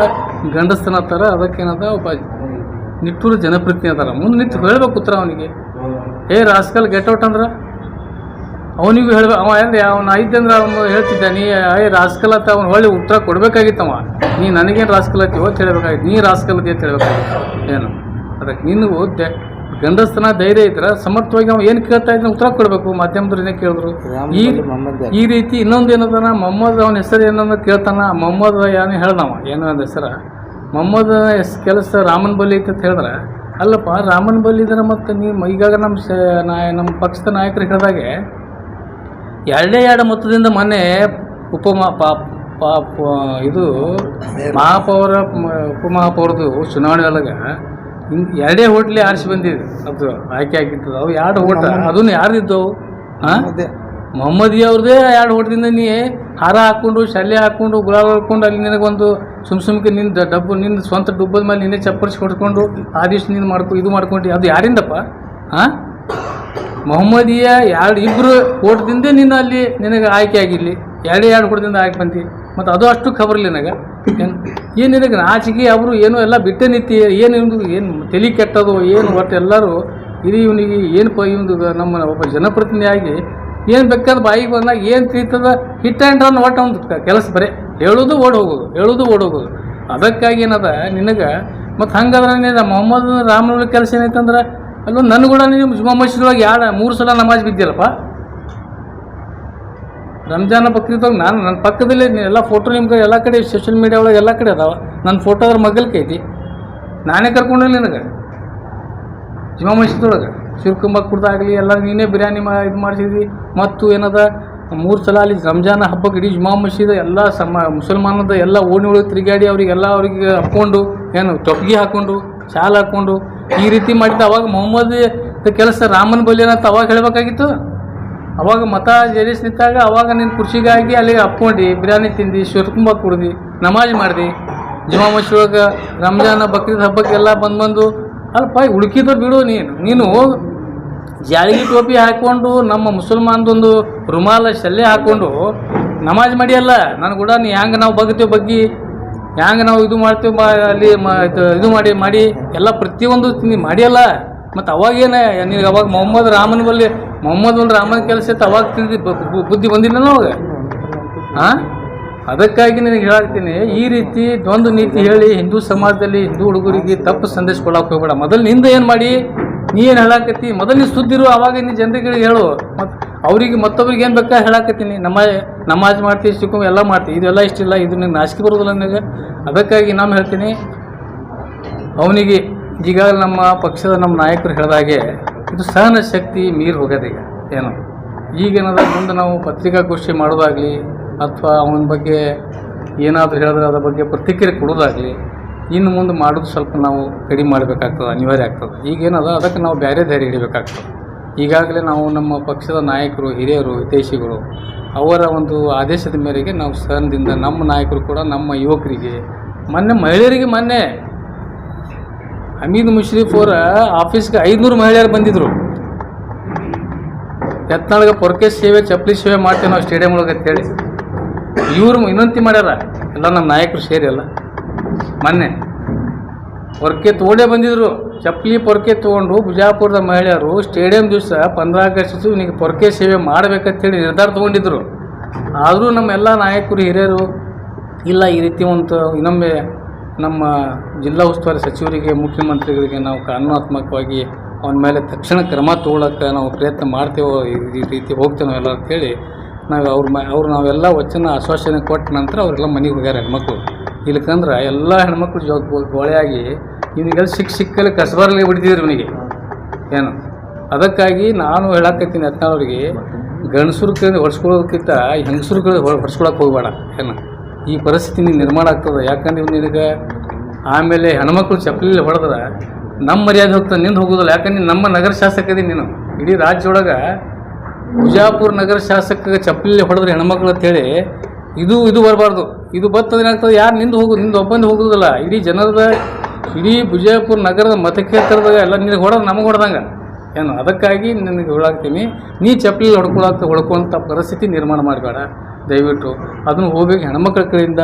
ಗಂಡಸ್ತನ ಥರ ಅದಕ್ಕೇನದ ಒಬ್ಬ ನಿಟ್ಟೂರು ಜನಪ್ರತಿನಿಧಿ ಅದಾರ, ಮುಂದೆ ನಿಂತು ಹೇಳ್ಬೇಕು ಉತ್ತರ ಅವನಿಗೆ. ರಾಸ್ಕಲ್ ಗೆಟ್ಔಟ್ ಅಂದ್ರೆ ಅವನಿಗೂ ಹೇಳ್ಬೇಕು. ಅವ ಏನು ಅವನು ಇದ್ದಂದ್ರೆ ಅವನು ಹೇಳ್ತಿದ್ದ, ನೀ ರಾಸ್ಕಲ್ ಅಂತ ಅವ್ನು ಹೊಳ್ಳಿ ಉತ್ತರ ಕೊಡಬೇಕಾಗಿತ್ತವ. ನೀ ನನಗೇನು ರಾಸ್ಕಲ್ ಹತ್ತೀವೋ ಅಂತ ಹೇಳಬೇಕಾಗಿತ್ತು, ನೀ ರಾಸ್ಕಲ್ ಅಂತ ಹೇಳಬೇಕಾಗಿತ್ತು. ಏನು ಅದಕ್ಕೆ ನಿನಗೂ ಗಂಡಸ್ತನ ಧೈರ್ಯ ಇದ್ರೆ ಸಮರ್ಥವಾಗಿ ಅವ್ನು ಏನು ಕೇಳ್ತಾ ಇದ್ರೆ ಉತ್ತರ ಕೊಡಬೇಕು. ಮಾಧ್ಯಮದವ್ರು ಏನೇ ಕೇಳಿದ್ರು ಈ ರೀತಿ ಇನ್ನೊಂದು ಏನದಾನ ಮೊಹಮ್ಮದ್ ಅವನ ಹೆಸರು ಏನಂದ್ರೆ ಕೇಳ್ತಾನ. ಮೊಹಮ್ಮದ್ ಏನು ಹೇಳ್ದವ ಏನು ಅಂದ ಹೆಸರ ಮೊಹಮ್ಮದ್ ಕೆಲಸ ರಾಮನ ಬಲಿ ಐತೆ ಅಂತ ಹೇಳಿದ್ರೆ, ಅಲ್ಲಪ್ಪ ರಾಮನ ಬಲಿ ಇದ್ರೆ ಮತ್ತು ನೀವು ಈಗಾಗ ನಮ್ಮ ಪಕ್ಷದ ನಾಯಕರು ಹೇಳಿದಾಗೆ 2 ಮೊತ್ತದಿಂದ ಮೊನ್ನೆ ಇದು ಉಪಮಹಾಪೌರದು ಚುನಾವಣೆ ಒಳಗೆ 2 ಹೋಟ್ಲಿ ಆರಿಸಿ ಬಂದಿದೆ. ಅದು ಆಯ್ಕೆ ಆಗಿರ್ತದೆ. ಅವು 2 ಹೋಟ ಅದನ್ನು ಯಾರ್ದಿದ್ದವು? ಮೊಹಮ್ಮದಿಯ ಅವ್ರದ್ದೇ 2 ಹೋಟದಿಂದ ನೀ ಹಾರ ಹಾಕ್ಕೊಂಡು ಶಾಲೆ ಹಾಕ್ಕೊಂಡು ಗುಲಾಬ್ ಹಾಕ್ಕೊಂಡು ಅಲ್ಲಿ ನಿನಗೊಂದು ಸುಮ್ಕೆ ನಿನ್ನ ಡಬ್ಬು ನಿನ್ನ ಸ್ವಂತ ಡುಬ್ಬದ ಮೇಲೆ ನಿನ್ನೆ ಚಪ್ಪರಿಸಿ ಹೊಡ್ಕೊಂಡು ಆ ದಿವ್ಸ ನೀನು ಇದು ಮಾಡ್ಕೊಂಡು ಅದು ಯಾರಿಂದಪ್ಪ? ಮೊಹಮ್ಮದಿಯ 2 ಹೋಟದಿಂದ ನೀನು ಅಲ್ಲಿ ನಿನಗೆ ಆಯ್ಕೆ ಆಗಿರಲಿ, 2 ಹೋಟದಿಂದ ಆಯ್ಕೆ ಬಂದಿ. ಮತ್ತು ಅದು ಅಷ್ಟು ಖಬರ್ಲಿ ನನಗೆ. ಏನು ನಿನಗೆ ನಾಚಿಕೆ ಅವರು ಏನೋ ಎಲ್ಲ ಬಿಟ್ಟೆ ನಿಂತಿ ಏನು ತಲೆ ಕೆಟ್ಟದು ಏನು ಒಟ್ಟು ಎಲ್ಲರೂ ಇದು ಇವನಿಗೆ ಇವನು ನಮ್ಮ ಒಬ್ಬ ಜನಪ್ರತಿನಿಧಿಯಾಗಿ ಏನು ಬೇಕಾದ ಬಾಯಿಗೆ ಬಂದಾಗ ಏನು ತಿಳಿತದ ಹಿಟ್ ಆ್ಯಂಡ್ ರನ್ ಒಟ್ಟು ಒಂದು ಕೆಲಸ ಬರೀ ಹೇಳೋದು ಓಡ್ ಹೋಗೋದು. ಅದಕ್ಕಾಗಿ ಏನದ ನಿನಗೆ ಮತ್ತು ಹಂಗಾದ್ರೆ ಮೊಹಮ್ಮದ್ ರಾಮನ ಕೆಲಸ ಏನೈತಂದ್ರೆ ಅಲ್ಲೊಂದು ನನ್ನ ಕೂಡ ನೀವು ಜುಮಾ ಮಸೀದೊಳಗೆ 3 ಸಲ ನಮಾಜ್ ಬಿದ್ದಿಲ್ಲಪ್ಪ. ರಂಜಾನ ಬಕ್ರೀದಾಗ ನನ್ನ ಪಕ್ಕದಲ್ಲಿ ಎಲ್ಲ ಫೋಟೋ ನಿಮ್ಗೆ ಎಲ್ಲ ಕಡೆ ಸೋಷಿಯಲ್ ಮೀಡಿಯಾ ಒಳಗೆ ಎಲ್ಲ ಕಡೆ ಅದಾವ. ನನ್ನ ಫೋಟೋ ಅದ್ರ ಮಗಲ್ಕೆ ಐತಿ. ನಾನೇ ಕರ್ಕೊಂಡಿಲ್ಲ ನಿನಗೆ ಜುಮಾ ಮಸೀದೊಳಗೆ ಶಿವಕುಂಬ ಕುಡ್ದಾಗಲಿ ಎಲ್ಲ ನೀನೇ ಬಿರಿಯಾನಿ ಇದು ಮಾಡಿಸಿದ್ವಿ. ಮತ್ತು ಏನದ 3 ಸಲ ಅಲ್ಲಿ ರಂಜಾನ ಹಬ್ಬಕ್ಕೆ ಇಡೀ ಜುಮಾ ಮಸೀದ್ ಎಲ್ಲ ಮುಸಲ್ಮಾನದ ಎಲ್ಲ ಓಣಿ ಒಳಗೆ ತಿರುಗಾಡಿ ಅವ್ರಿಗೆ ಹಾಕ್ಕೊಂಡು ಏನು ಟೊಪ್ಪಿಗೆ ಹಾಕ್ಕೊಂಡು ಶಾಲ್ ಹಾಕ್ಕೊಂಡು ಈ ರೀತಿ ಮಾಡಿದ್ದು. ಅವಾಗ ಮೊಹಮ್ಮದ್ ಕೆಲಸ ರಾಮನ ಬಲಿ ಅಂತ ಅವಾಗ ಹೇಳಬೇಕಾಗಿತ್ತು. ಅವಾಗ ಮತ ಜಲೀಸ್ ನಿಂತಾಗ ಅವಾಗ ನಿನ್ನ ಕುರ್ಚಿಗಾಗಿ ಅಲ್ಲಿಗೆ ಹಪ್ಕೊಂಡು ಬಿರಿಯಾನಿ ತಿಂದು ಶಿವಕುಂಬ ಕುಡ್ದು ನಮಾಜ್ ಮಾಡಿದೆ. ಜುಮಾ ಮಸೀದ್ ಒಳಗೆ ರಂಜಾನ ಬಕ್ರೀದ್ ಹಬ್ಬಕ್ಕೆಲ್ಲ ಬಂದು ಅಲ್ಪ ಉಳುಕಿದ್ರು ಬಿಡು. ನೀನು ಜಾಳಿಗೆ ಟೋಪಿ ಹಾಕ್ಕೊಂಡು ನಮ್ಮ ಮುಸಲ್ಮಾನದೊಂದು ರುಮಾಲ ಶಲ್ಲೆ ಹಾಕ್ಕೊಂಡು ನಮಾಜ್ ಮಾಡಿಯಲ್ಲ. ನಾನು ಕೂಡ ನೀ ಹ್ಯಾಂಗೆ ನಾವು ಬಗ್ಗಿ ಹ್ಯಾಂಗೆ ನಾವು ಇದು ಮಾಡ್ತೀವಿ ಅಲ್ಲಿ ಇದು ಮಾಡಿ ಎಲ್ಲ ಪ್ರತಿಯೊಂದು ನೀ ಮಾಡಿಯಲ್ಲ. ಮತ್ತು ಅವಾಗೇನೆ ನಿನಗೆ ಅವಾಗ ಮೊಹಮ್ಮದ್ ರಾಮನ ಕೆಲಸ ಇತ್ತು. ಅವಾಗ ಬುದ್ಧಿ ಬಂದಿಲ್ಲ ಅವಾಗ. ಅದಕ್ಕಾಗಿ ನಿನಗೆ ಹೇಳಾಕ್ತೀನಿ, ಈ ರೀತಿ ಒಂದು ನೀತಿ ಹೇಳಿ ಹಿಂದೂ ಸಮಾಜದಲ್ಲಿ ಹಿಂದೂ ಹುಡುಗರಿಗೆ ತಪ್ಪು ಸಂದೇಶ ಕೊಡೋಕೆ ಹೋಗ್ಬೇಡ. ಮೊದಲು ನಿಂದ ಏನು ಮಾಡಿ ನೀ ಏನು ಹೇಳಾಕತ್ತಿ ಮೊದಲು ನೀನು ಸುದ್ದಿರು. ಅವಾಗ ನೀ ಜನರಿಗೆ ಹೇಳು. ಮತ್ತು ಅವ್ರಿಗೆ ಮತ್ತೊಬ್ರಿಗೆ ಏನು ಬೇಕಾ ಹೇಳಾಕತ್ತೀನಿ. ನಮಾಜ್ ಮಾಡ್ತೀವಿ, ಶಿವಕುಂಬ ಎಲ್ಲ ಮಾಡ್ತೀವಿ, ಇದೆಲ್ಲ ಇಷ್ಟಿಲ್ಲ, ಇದು ನಿನಗೆ ನಾಚಿಕೆ ಬರೋದಿಲ್ಲ ನನಗೆ. ಅದಕ್ಕಾಗಿ ನಾನು ಹೇಳ್ತೀನಿ ಅವನಿಗೆ ಈಗಾಗಲೇ ನಮ್ಮ ಪಕ್ಷದ ನಮ್ಮ ನಾಯಕರು ಹೇಳಿದಾಗೆ ಇದು ಸಹನ ಶಕ್ತಿ ಮೀರಿ ಹೋಗೋದೀಗ. ಈಗೇನದ ಮುಂದೆ ನಾವು ಪತ್ರಿಕಾಗೋಷ್ಠಿ ಮಾಡೋದಾಗಲಿ ಅಥವಾ ಅವನ ಬಗ್ಗೆ ಏನಾದರೂ ಹೇಳಿದ್ರೆ ಅದ್ರ ಬಗ್ಗೆ ಪ್ರತಿಕ್ರಿಯೆ ಕೊಡೋದಾಗಲಿ ಇನ್ನು ಮುಂದೆ ಮಾಡೋದು ಸ್ವಲ್ಪ ನಾವು ಕಡಿಮೆ ಮಾಡಬೇಕಾಗ್ತದೆ, ಅನಿವಾರ್ಯ ಆಗ್ತದೆ. ಈಗೇನದ ಅದಕ್ಕೆ ನಾವು ಬೇರೆ ದಾರಿ ಹಿಡಿಬೇಕಾಗ್ತದೆ. ಈಗಾಗಲೇ ನಾವು ನಮ್ಮ ಪಕ್ಷದ ನಾಯಕರು, ಹಿರಿಯರು, ಹಿತೈಷಿಗಳು ಅವರ ಒಂದು ಆದೇಶದ ಮೇರೆಗೆ ನಾವು ಸಹನದಿಂದ ನಮ್ಮ ನಾಯಕರು ಕೂಡ ನಮ್ಮ ಯುವಕರಿಗೆ ಮಹಿಳೆಯರಿಗೆ ಹಮೀದ್ ಮುಷ್ರೀಫ್ ಅವರ ಆಫೀಸ್ಗೆ 500 ಮಹಿಳೆಯರು ಬಂದಿದ್ದರು. ಯತ್ನಾಳ್ಗೆ ಪೊರಕೆ ಸೇವೆ ಚಪ್ಪಲಿ ಸೇವೆ ಮಾಡ್ತೇವೆ ನಾವು ಸ್ಟೇಡಿಯಂ ಒಳಗೆ ಅಂತೇಳಿ ಇವರು ವಿನಂತಿ ಮಾಡ್ಯಾರ. ಎಲ್ಲ ನಮ್ಮ ನಾಯಕರು ಸೇರಿ ಎಲ್ಲ ಮೊನ್ನೆ ಪೊರಕೆ ತೊಗೊಂಡೇ ಬಂದಿದ್ರು. ಚಪ್ಪಲಿ ಪೊರಕೆ ತೊಗೊಂಡು ಬಿಜಾಪುರದ ಮಹಿಳೆಯರು ಸ್ಟೇಡಿಯಂ ದಿವಸ 15 ಆಗಸ್ಟ್ ಇವನಿಗೆ ಪೊರಕೆ ಸೇವೆ ಮಾಡಬೇಕಂತೇಳಿ ನಿರ್ಧಾರ ತೊಗೊಂಡಿದ್ರು. ಆದರೂ ನಮ್ಮೆಲ್ಲ ನಾಯಕರು ಹಿರಿಯರು ಇಲ್ಲ ಈ ರೀತಿ ಒಂದು ಇನ್ನೊಮ್ಮೆ ನಮ್ಮ ಜಿಲ್ಲಾ ಉಸ್ತುವಾರಿ ಸಚಿವರಿಗೆ ಮುಖ್ಯಮಂತ್ರಿಗಳಿಗೆ ನಾವು ಕಾನೂನಾತ್ಮಕವಾಗಿ ಅವನ ಮೇಲೆ ತಕ್ಷಣ ಕ್ರಮ ತೊಗೊಳಕ್ಕೆ ನಾವು ಪ್ರಯತ್ನ ಮಾಡ್ತೇವೋ ಈ ರೀತಿ ಹೋಗ್ತೇವೆ ನಾವೆಲ್ಲ ಅಂತೇಳಿ ನಾವು ಅವ್ರು ನಾವೆಲ್ಲ ವಚನ ಆಶ್ವಾಸನೆ ಕೊಟ್ಟ ನಂತರ ಅವರೆಲ್ಲ ಮನೆಗೆ ಹೋಗ್ಯಾರ ಹೆಣ್ಮಕ್ಳು. ಇಲ್ಲಕಂದ್ರೆ ಎಲ್ಲ ಹೆಣ್ಮಕ್ಳು ಗೋಳೆಯಾಗಿ ಇವನಿಗೆಲ್ಲ ಸಿಕ್ಕಲ್ಲಿ ಕಸಬಾರಲ್ಲಿ ಬಿಡ್ತಿದ್ರು ಇವನಿಗೆ ಏನು. ಅದಕ್ಕಾಗಿ ನಾನು ಹೇಳಕತ್ತೀನಿ ಯತ್ನಾಳವ್ರಿಗೆ, ಗಂಡಸ್ರ ಕಡೆ ಹೊಡ್ಸ್ಕೊಳ್ಳೋದಕ್ಕಿಂತ ಹೆಂಗಸ್ರ ಕಡೆ ಹೊಡ್ಸ್ಕೊಳಕ್ಕೆ ಹೋಗಬೇಡ ಏನು. ಈ ಪರಿಸ್ಥಿತಿ ನೀನು ನಿರ್ಮಾಣ ಆಗ್ತದೆ. ಯಾಕಂದ್ರೆ ಇವ್ನು ನಿನಗೆ ಆಮೇಲೆ ಹೆಣ್ಮಕ್ಳು ಚಪ್ಪಲಿ ಹೊಡೆದ್ರೆ ನಮ್ಮ ಮರ್ಯಾದೆ ಹೋಗ್ತದೆ, ನಿಂದು ಹೋಗೋದಿಲ್ಲ. ಯಾಕಂದ್ರೆ ನಮ್ಮ ನಗರ ಶಾಸಕದಿ ನೀನು. ಇಡೀ ರಾಜ್ಯ ಒಳಗೆ ಬಿಜಾಪುರ ನಗರ ಶಾಸಕ ಚಪ್ಪಲಿ ಹೊಡೆದ್ರೆ ಹೆಣ್ಮಕ್ಳು ಅಂತೇಳಿ ಇದು ಬರಬಾರ್ದು. ಇದು ಬರ್ತದೆ ಏನಾಗ್ತದೆ, ಯಾರು ನಿಂದು ಒಬ್ಬಂದು ಹೋಗೋದಿಲ್ಲ. ಇಡೀ ಜನರದ ಇಡೀ ಬಿಜಾಪುರ ನಗರದ ಮತಕ್ಷೇತ್ರದಾಗ ಎಲ್ಲ ನಿನಗೆ ಹೊಡೆದು ನಮಗೆ ಹೊಡೆದಂಗೆ ಏನು. ಅದಕ್ಕಾಗಿ ನಿನಗೆ ಹೇಳಾಕ್ತೀನಿ, ನೀ ಚಪ್ಪಲಿ ಹೊಡ್ಕೊಳ್ಳೋಂಥ ಪರಿಸ್ಥಿತಿ ನಿರ್ಮಾಣ ಮಾಡಬೇಡ ದಯವಿಟ್ಟು. ಅದನ್ನು ಹೋಗಿ ಹೆಣ್ಮಕ್ಳ ಕಡೆಯಿಂದ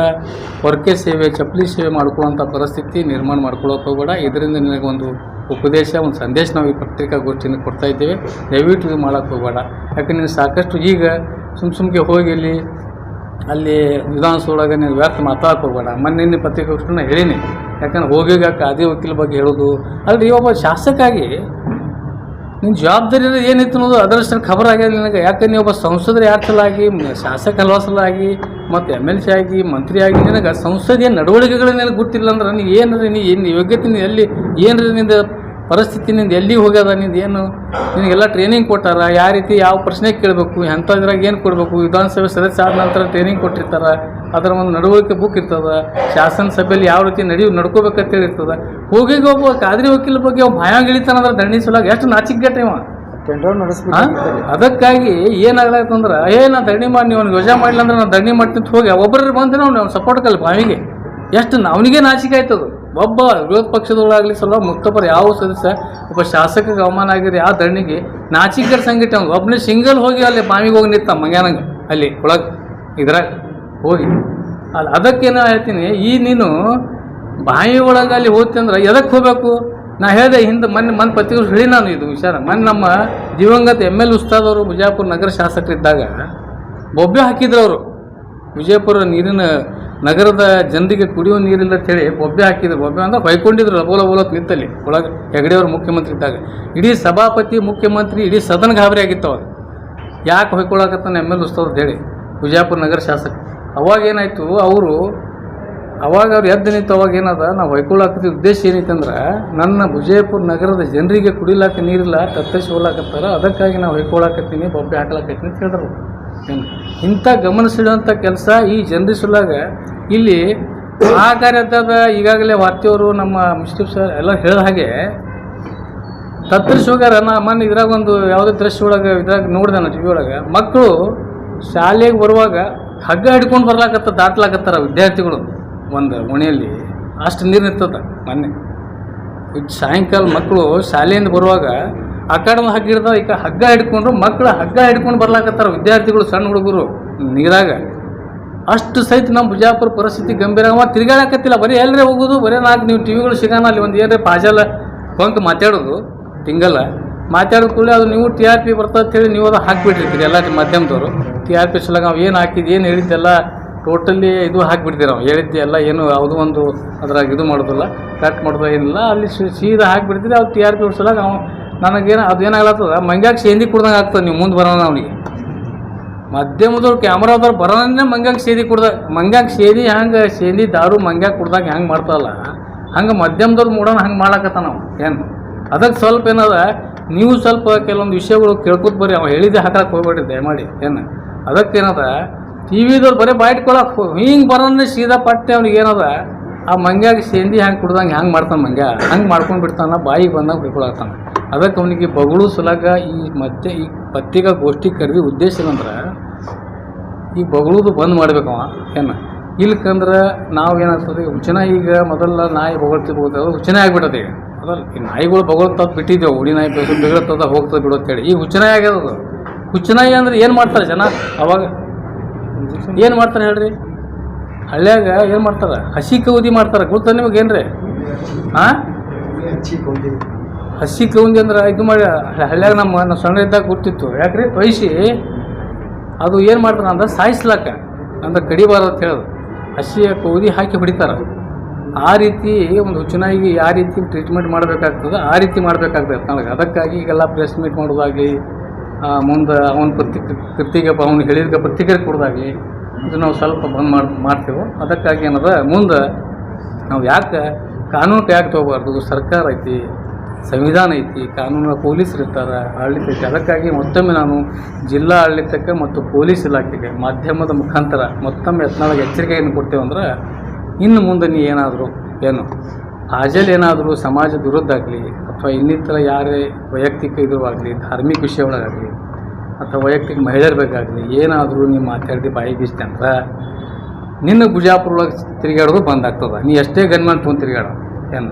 ಹೊರಕೆ ಸೇವೆ, ಚಪ್ಪಲಿ ಸೇವೆ ಮಾಡ್ಕೊಳ್ಳೋಂಥ ಪರಿಸ್ಥಿತಿ ನಿರ್ಮಾಣ ಮಾಡ್ಕೊಳ್ಳೋಕೆ ಹೋಗಬೇಡ. ಇದರಿಂದ ನಿನಗೊಂದು ಉಪದೇಶ, ಒಂದು ಸಂದೇಶ ನಾವು ಈ ಪತ್ರಿಕಾಗೋಷ್ಠಿಯಿಂದ ಕೊಡ್ತಾ ಇದ್ದೇವೆ. ದಯವಿಟ್ಟು ಇದು ಮಾಡೋಕ್ಕೆ ಹೋಗಬೇಡ. ಯಾಕಂದ್ರೆ ನೀನು ಸಾಕಷ್ಟು ಈಗ ಸುಮ್ಕೆ ಹೋಗಿ ಅಲ್ಲಿ ವಿಧಾನಸೌಧೊಳಗೆ ನೀನು ವ್ಯರ್ಥ ಮಾತಾಡಕ್ಕೆ ಹೋಗಬೇಡ. ಮೊನ್ನೆ ಪತ್ರಿಕಾಗೋಷ್ಠಿನ ಹೇಳೀನಿ. ಯಾಕಂದ್ರೆ ಹೋಗಿಗ ಅದೇ ವಕೀಲ ಬಗ್ಗೆ ಹೇಳೋದು ಅಲ್ರಿ, ಒಬ್ಬ ಶಾಸಕಾಗಿ ನಿನ್ನ ಜವಾಬ್ದಾರಿ ಏನಿತ್ತು ಅನ್ನೋದು ಅದರಷ್ಟು ಖಬರ್ ಆಗ್ಯದ ನಿನಗೆ. ಯಾಕಂದ್ರೆ ನೀವು ಒಬ್ಬ ಸಂಸದರು ಯಾರು ಸಲ ಆಗಿ, ಶಾಸಕ ಹಲವು ಸಲ ಆಗಿ, ಮತ್ತು MLC ಆಗಿ, ಮಂತ್ರಿ ಆಗಿ, ನಿನಗೆ ಸಂಸದೀಯ ನಡವಳಿಕೆಗಳು ನಿನಗೆ ಗೊತ್ತಿಲ್ಲ ಅಂದ್ರೆ ನೀನು ಏನು ಯೋಗ್ಯತೆ ಎಲ್ಲಿ ಏನ್ರಿ ನಿಂದ ಪರಿಸ್ಥಿತಿ ನಿಂದು ಎಲ್ಲಿ ಹೋಗ್ಯದ, ನಿಂದು ಏನು ನಿನಗೆಲ್ಲ ಟ್ರೈನಿಂಗ್ ಕೊಟ್ಟಾರ, ಯಾವ ರೀತಿ ಯಾವ ಪ್ರಶ್ನೆ ಕೇಳಬೇಕು, ಎಂಥದ್ರಾಗ ಏನು ಕೊಡಬೇಕು. ವಿಧಾನಸಭೆ ಸದಸ್ಯ ಆದ ನಂತರ ಟ್ರೈನಿಂಗ್ ಕೊಟ್ಟಿರ್ತಾರೆ. ಅದರ ಒಂದು ನಡವಳಿಕೆ ಬುಕ್ ಇರ್ತದೆ. ಶಾಸನ ಸಭೆಯಲ್ಲಿ ಯಾವ ರೀತಿ ನಡ್ಕೋಬೇಕಂತೇಳಿ ಇರ್ತದೆ. ಹೋಗಿ ಒಬ್ಬ ಕಾದ್ರಿ ವಕೀಲ ಬಗ್ಗೆ ಒಬ್ಬ ಭಯ ಗಿಳಿತಾನಂದ್ರೆ ದಂಡಿ ಸಲುವಾಗಿ ಎಷ್ಟು ನಾಚಿಕೆಟ್ಟ ಇವ. ಅದಕ್ಕಾಗಿ ಏನಾಗ್ಲಾಯ್ತಂದ್ರೆ ನಾ ದಂಡಿ ಮಾಡಿ ನೀವು ಅವ್ನಿಗೆ ಯೋಜನೆ ಮಾಡಿಲ್ಲ ಅಂದ್ರೆ ನಾನು ದಂಡಿ ಮಾಡ್ತೀನಿ ಹೋಗಿ ಒಬ್ಬರು ಬಂದ್ರೆ ಅವ್ನು ಸಪೋರ್ಟ್ ಕಲ್ ಬಾವಿಗೆ ಎಷ್ಟು ಅವನಿಗೆ ನಾಚಿಕೆ ಆಯ್ತದು. ಒಬ್ಬ ವಿರೋಧ ಪಕ್ಷದೊಳಗಾಗಲಿ ಸಲ ಮುಕ್ತಪರ ಯಾವ ಸದಸ್ಯ ಒಬ್ಬ ಶಾಸಕಗೆ ಅವಮಾನ ಆಗಿರೋ ಯಾವ ದಂಡಿಗೆ ನಾಚಿಕೆರ ಸಂಗೀತ ಅವ್ನು ಒಬ್ಬನೇ ಸಿಂಗಲ್ ಹೋಗಿ ಅಲ್ಲಿ ಬಾವಿಗೆ ಹೋಗಿ ನಿಂತ ಮಂಗ್ಯಾನಂಗೆ ಅಲ್ಲಿ ಒಳಗೆ ಇದ್ರಾಗ ಹೋಗಿ ಅದಕ್ಕೇನೋ ಹೇಳ್ತೀನಿ. ನೀನು ಬಾವಿ ಒಳಗೆ ಅಲ್ಲಿ ಹೋಗ್ತಿ ಅಂದ್ರೆ ಎದಕ್ಕೆ ಹೋಗಬೇಕು. ನಾ ಹೇಳಿದೆ ಹಿಂದೆ ಮೊನ್ನೆ ಪತ್ರಿಕೆ ಹೇಳಿ ನಾನು ಇದು ವಿಚಾರ. ನಮ್ಮ ದಿವಂಗತ ML ಉಸ್ತಾದವರು ಬಿಜಾಪುರ ನಗರ ಶಾಸಕರಿದ್ದಾಗ ಬೊಬ್ಬೆ ಹಾಕಿದ್ರು ಅವರು. ವಿಜಯಪುರ ನೀರಿನ ನಗರದ ಜನರಿಗೆ ಕುಡಿಯುವ ನೀರಿಲ್ಲ ಅಂತೇಳಿ ಬೊಬ್ಬೆ ಹಾಕಿದ್ರು. ಬೊಬ್ಬೆ ಅಂದ್ರೆ ಹೊಯ್ಕೊಂಡಿದ್ರು ಲಬೋಲತ್ ನಿಂತಲ್ಲಿ ಒಳಗೆ ಹೆಗಡೆಯವರು ಮುಖ್ಯಮಂತ್ರಿ ಇದ್ದಾಗ. ಇಡೀ ಸಭಾಪತಿ, ಮುಖ್ಯಮಂತ್ರಿ, ಇಡೀ ಸದನ ಗಾಬರಿ ಆಗಿತ್ತು ಅವಾಗ. ಯಾಕೆ ಹೊಯ್ಕೊಳಕತ್ತಾನೆ ML ಉಸ್ತಾವ್ರು ಹೇಳಿ ವಿಜಯಪುರ ನಗರ ಶಾಸಕ. ಅವಾಗೇನಾಯಿತು, ಅವಾಗ ಅವ್ರು ಎದ್ದು ನಿಂತು ಅವಾಗ ಏನದ ನಾವು ಹೊಯ್ಕೊಳ್ಳಾಕತ್ತಿದ್ದ ಉದ್ದೇಶ ಏನೈತಂದ್ರೆ ನನ್ನ ವಿಜಯಪುರ ನಗರದ ಜನರಿಗೆ ಕುಡಿಲಾಕ ನೀರಿಲ್ಲ, ತತ್ತರಿಸಿ ಹೋಗ್ಲಾಕತ್ತಾರ, ಅದಕ್ಕಾಗಿ ನಾವು ಹೊಯ್ಕೊಳ್ಳಾಕತ್ತೀನಿ, ಬೊಬ್ಬೆ ಹಾಕ್ಲಾಕತ್ತೀನಿ ಅಂತ ಹೇಳಿದ್ರು. ಇಂಥ ಗಮನಿಸಿಡುವಂಥ ಕೆಲಸ ಈ ಜನರ ಸಲುವಾಗ ಇಲ್ಲಿ ಕಾರ್ಯದ ಈಗಾಗಲೇ ವಾರ್ತೆಯವರು ನಮ್ಮ ಮಿಸ್ಟರ್ ಸರ್ ಎಲ್ಲ ಹೇಳಿದ ಹಾಗೆ ತತ್ತರಿಸಿ ಹೋಗ್ಯಾರ. ಮೊನ್ನೆ ಇದ್ರಾಗ ಒಂದು ಯಾವುದೇ ದೃಶ್ಯ ಒಳಗೆ ಇದ್ರಾಗ ನೋಡಿದೆ ನಾನು TV ಒಳಗೆ. ಮಕ್ಕಳು ಶಾಲೆಗೆ ಬರುವಾಗ ಹಗ್ಗ ಹಿಡ್ಕೊಂಡು ದಾಟ್ಲಾಕತ್ತಾರ ವಿದ್ಯಾರ್ಥಿಗಳು ಒಂದು ಓಣಿಯಲ್ಲಿ. ಅಷ್ಟು ನೀರು ನಿಂತದ. ಮೊನ್ನೆ ಸಾಯಂಕಾಲ ಮಕ್ಕಳು ಶಾಲೆಯಿಂದ ಬರುವಾಗ ಆ ಕಡೆ ಹಗ್ಗ ಹಿಡ್ದ, ಈಗ ಹಗ್ಗ ಹಿಡ್ಕೊಂಡ್ರು ಮಕ್ಕಳು ಹಗ್ಗ ಹಿಡ್ಕೊಂಡು ಬರ್ಲಾಕತ್ತಾರ ವಿದ್ಯಾರ್ಥಿಗಳು, ಸಣ್ಣ ಹುಡುಗರು ನೀರಾಗ. ಅಷ್ಟು ಸಹಿತ ನಮ್ಮ ಬಿಜಾಪುರ ಪರಿಸ್ಥಿತಿ ಗಂಭೀರ. ತಿರುಗಾಡಕತ್ತಿಲ್ಲ, ಬರೀ ಎಲ್ಲರೇ ಹೋಗೋದು, ಬರೀ ನಾಲ್ಕು ನೀವು TVಗಳು ಸಿಗೋಣ ಅಲ್ಲಿ ಒಂದು ಏನ್ರಿ ಪಾಜಾಲ ಕೊಂಕ ಮಾತಾಡೋದು ತಿಂಗಲ್ಲ. ಮಾತಾಡೋದು ಕೂಡ ಅದು ನೀವು TRP ಬರ್ತದೆ ಅಂತೇಳಿ ನೀವು ಅದು ಹಾಕಿಬಿಟ್ಟಿರ್ತೀರಿ ಎಲ್ಲ ಮಾಧ್ಯಮದವರು. TRP ಸಲಗ ನಾವು ಏನು ಹಾಕಿದ್ದು ಏನು ಹೇಳಿದ್ದೆಲ್ಲ ಟೋಟಲಿ ಇದು ಹಾಕಿಬಿಡ್ತೀವಿ. ನಾವು ಹೇಳಿದ್ದೆ ಎಲ್ಲ ಏನು ಯಾವುದೋ ಒಂದು ಅದ್ರಾಗ ಇದು ಮಾಡೋದಿಲ್ಲ, ಕಟ್ ಮಾಡೋದು ಏನಿಲ್ಲ, ಅಲ್ಲಿ ಸೀದಾ ಹಾಕಿಬಿಡ್ತೀರಿ. ಅವ್ರು TRP ಸಲಗ ನನಗೇನು ಅದು ಏನಾಗ್ಲತ್ತದ, ಮಂಗ್ಯಾಗ ಸೇಂದಿ ಕುಡ್ದಂಗೆ ಆಗ್ತದೆ. ನೀವು ಮುಂದೆ ಬರೋಣ ಅವನಿಗೆ ಮಾಧ್ಯಮದವ್ರು ಕ್ಯಾಮ್ರಾದವ್ರು ಬರೋನೇ ಮಂಗ್ಯಾಗ ಸೇದಿ ಸೇದಿ ಹಂಗೆ ಸೇದಿ ದಾರು ಮಂಗ್ಯಾಗ ಕುಡ್ದಾಗ ಹೆಂಗೆ ಮಾಡ್ತಾರಲ್ಲ ಹಂಗೆ ಮಾಧ್ಯಮದವ್ರು ಮೂಡೋಣ ಹಂಗೆ ಮಾಡ್ಲಾಕತ್ತ ನಾವು ಏನು. ಅದಕ್ಕೆ ಸ್ವಲ್ಪ ಏನದ, ನೀವು ಸ್ವಲ್ಪ ಕೆಲವೊಂದು ವಿಷಯಗಳು ಕೇಳ್ಕೊತ ಬರ್ರಿ. ಅವ ಹೇಳಿದ್ದೆ ಹಾಕಕ್ಕೆ ಹೋಗ್ಬೇಡ್ರಿ ದಯಮಾಡಿ ಏನು. ಅದಕ್ಕೇನದ TVದವ್ರು ಬರೀ ಬಾಯ್ಟ್ಕೊಳಕ್ಕೆ ಹಿಂಗೆ ಬರೋನೇ ಸೀದಾ ಪಟ್ಟೆ ಅವ್ನಿಗೆ ಏನದ ಆ ಮಂಗ್ಯಾಗ ಸೇಂದಿ ಹ್ಯಾಂಗೆ ಕುಡ್ದಂಗೆ ಹ್ಯಾಂಗೆ ಮಾಡ್ತಾನೆ ಮಂಗ್ಯ, ಹಂಗೆ ಮಾಡ್ಕೊಂಡು ಬಿಡ್ತಾನೆ, ಬಾಯಿಗೆ ಬಂದಾಗ ಬಿಡ್ಕೊಳತ್ತಾನೆ. ಅದಕ್ಕೆ ಅವನಿಗೆ ಬಗಳು ಸಲಗ ಈ ಪತ್ರಿಕಾಗೋಷ್ಠಿ ಕರೆದಿ ಉದ್ದೇಶ ಏನಂದ್ರೆ ಈ ಬಗಳೂದು ಬಂದ್ ಮಾಡ್ಬೇಕವ ಏನು. ಇಲ್ಕಂದ್ರೆ ನಾವು ಏನಾಗ್ತದೆ, ಹುಚ್ಚನ ಈಗ ಮೊದಲ ನಾಯಿ ಬೊಗಳ್ತಿರ್ಬೋದು, ಹುಚ್ಚನ ಆಗಿಬಿಟ್ಟದೆ ಈಗ. ಅದಲ್ಲ ಈ ನಾಯಿಗಳು ಬೊಗಳ್ತದ್ದು ಬಿಟ್ಟಿದ್ದೇವೆ, ಉಡಿ ನಾಯಿ ಬಿಗಳ್ತದ ಹೋಗ್ತದೆ ಬಿಡೋತ್ತೇಳಿ. ಈಗ ಹುಚ್ಚನಾಯಿ ಆಗ್ಯದ. ಹುಚ್ಚನಾಯಿ ಅಂದ್ರೆ ಏನು ಮಾಡ್ತಾರೆ ಜನ ಅವಾಗ, ಏನು ಮಾಡ್ತಾರೆ ಹೇಳ್ರಿ, ಹಳ್ಳ್ಯಾಗ ಏನು ಮಾಡ್ತಾರೆ, ಹಸಿ ಕೌದಿ ಮಾಡ್ತಾರೆ. ಗೊತ್ತಾ ನಿಮಗೆ ಏನ್ರಿ? ಹಸಿ ಕೌದಿ ಅಂದ್ರೆ ಇದು ಮಾಡಿ ಹಳ್ಳ್ಯಾಗ ನಮ್ಮ ಸಣ್ಣ ಇದ್ದಾಗ ಗೊತ್ತಿತ್ತು. ಯಾಕ್ರಿ ತೊಯ್ಸಿ ಅದು ಏನು ಮಾಡ್ತಾರೆ ಅಂದ್ರೆ ಸಾಯಿಸ್ಲಾಕ ಅಂದ್ರೆ ಕಡಿಬಾರ್ದು ಅಂತ ಹೇಳೋದು. ಹಸಿಯ ಕೌದಿ ಹಾಕಿ ಹೊಡಿತಾರೆ. ಆ ರೀತಿ ಒಂದು ಹುಚ್ಚುನಾಯಿಗೆ ಯಾವ ರೀತಿ ಟ್ರೀಟ್ಮೆಂಟ್ ಮಾಡಬೇಕಾಗ್ತದೆ ಆ ರೀತಿ ಮಾಡಬೇಕಾಗ್ತದೆ ನನಗೆ. ಅದಕ್ಕಾಗಿ ಈಗೆಲ್ಲ ಪ್ರೆಸ್ ಮೀಟ್ ಮಾಡೋದಾಗಲಿ, ಮುಂದೆ ಅವನ ಕೃತಿಗೆ ಅವ್ನು ಹೇಳಿದ ಪ್ರತಿಕ್ರಿಯೆ ಕೊಡೋದಾಗಲಿ ಇದು ನಾವು ಸ್ವಲ್ಪ ಬಂದ್ ಮಾಡ್ತೇವೆ. ಅದಕ್ಕಾಗಿ ಏನದ ಮುಂದೆ ನಾವು ಯಾಕೆ ಕಾನೂನು ಯಾಕೆ ತೊಗೋಬಾರ್ದು? ಸರ್ಕಾರ ಐತಿ, ಸಂವಿಧಾನ ಐತಿ, ಕಾನೂನು ಪೊಲೀಸರು ಇರ್ತಾರೆ, ಆಡಳಿತ ಐತಿ. ಅದಕ್ಕಾಗಿ ಮತ್ತೊಮ್ಮೆ ನಾನು ಜಿಲ್ಲಾ ಆಡಳಿತಕ್ಕೆ ಮತ್ತು ಪೊಲೀಸ್ ಇಲಾಖೆಗೆ ಮಾಧ್ಯಮದ ಮುಖಾಂತರ ಮತ್ತೊಮ್ಮೆ ಯತ್ನಾಳಗೆ ಎಚ್ಚರಿಕೆಯನ್ನು ಕೊಡ್ತೇವೆ. ಅಂದ್ರೆ ಇನ್ನು ಮುಂದೆ ನೀ ಏನಾದರೂ ಹಾಜಲ್ ಏನಾದರೂ ಸಮಾಜದ ವಿರುದ್ಧ ಆಗಲಿ ಅಥವಾ ಇನ್ನಿತರ ಯಾರೇ ವೈಯಕ್ತಿಕ ಇದ್ರಾಗಲಿ, ಧಾರ್ಮಿಕ ವಿಷಯ ಒಳಗಾಗಲಿ ಅಥವಾ ವೈಯಕ್ತಿಕ ಮಹಿಳೆಯರ ಬೇಕಾಗಲಿ ಏನಾದರೂ ನೀವು ಮಾತಾಡಿದ ಬಾಯಿ ಬೀಸ್ತೆ ಅಂದ್ರೆ ನಿನ್ನ ಬಿಜಾಪುರ ಒಳಗೆ ತಿರುಗಾಡೋದು ಬಂದಾಗ್ತದೆ. ನೀ ಎಷ್ಟೇ ಗನ್ಮನ್ ತೊಗೊಂಡು ತಿರುಗಾಡೋ ಏನು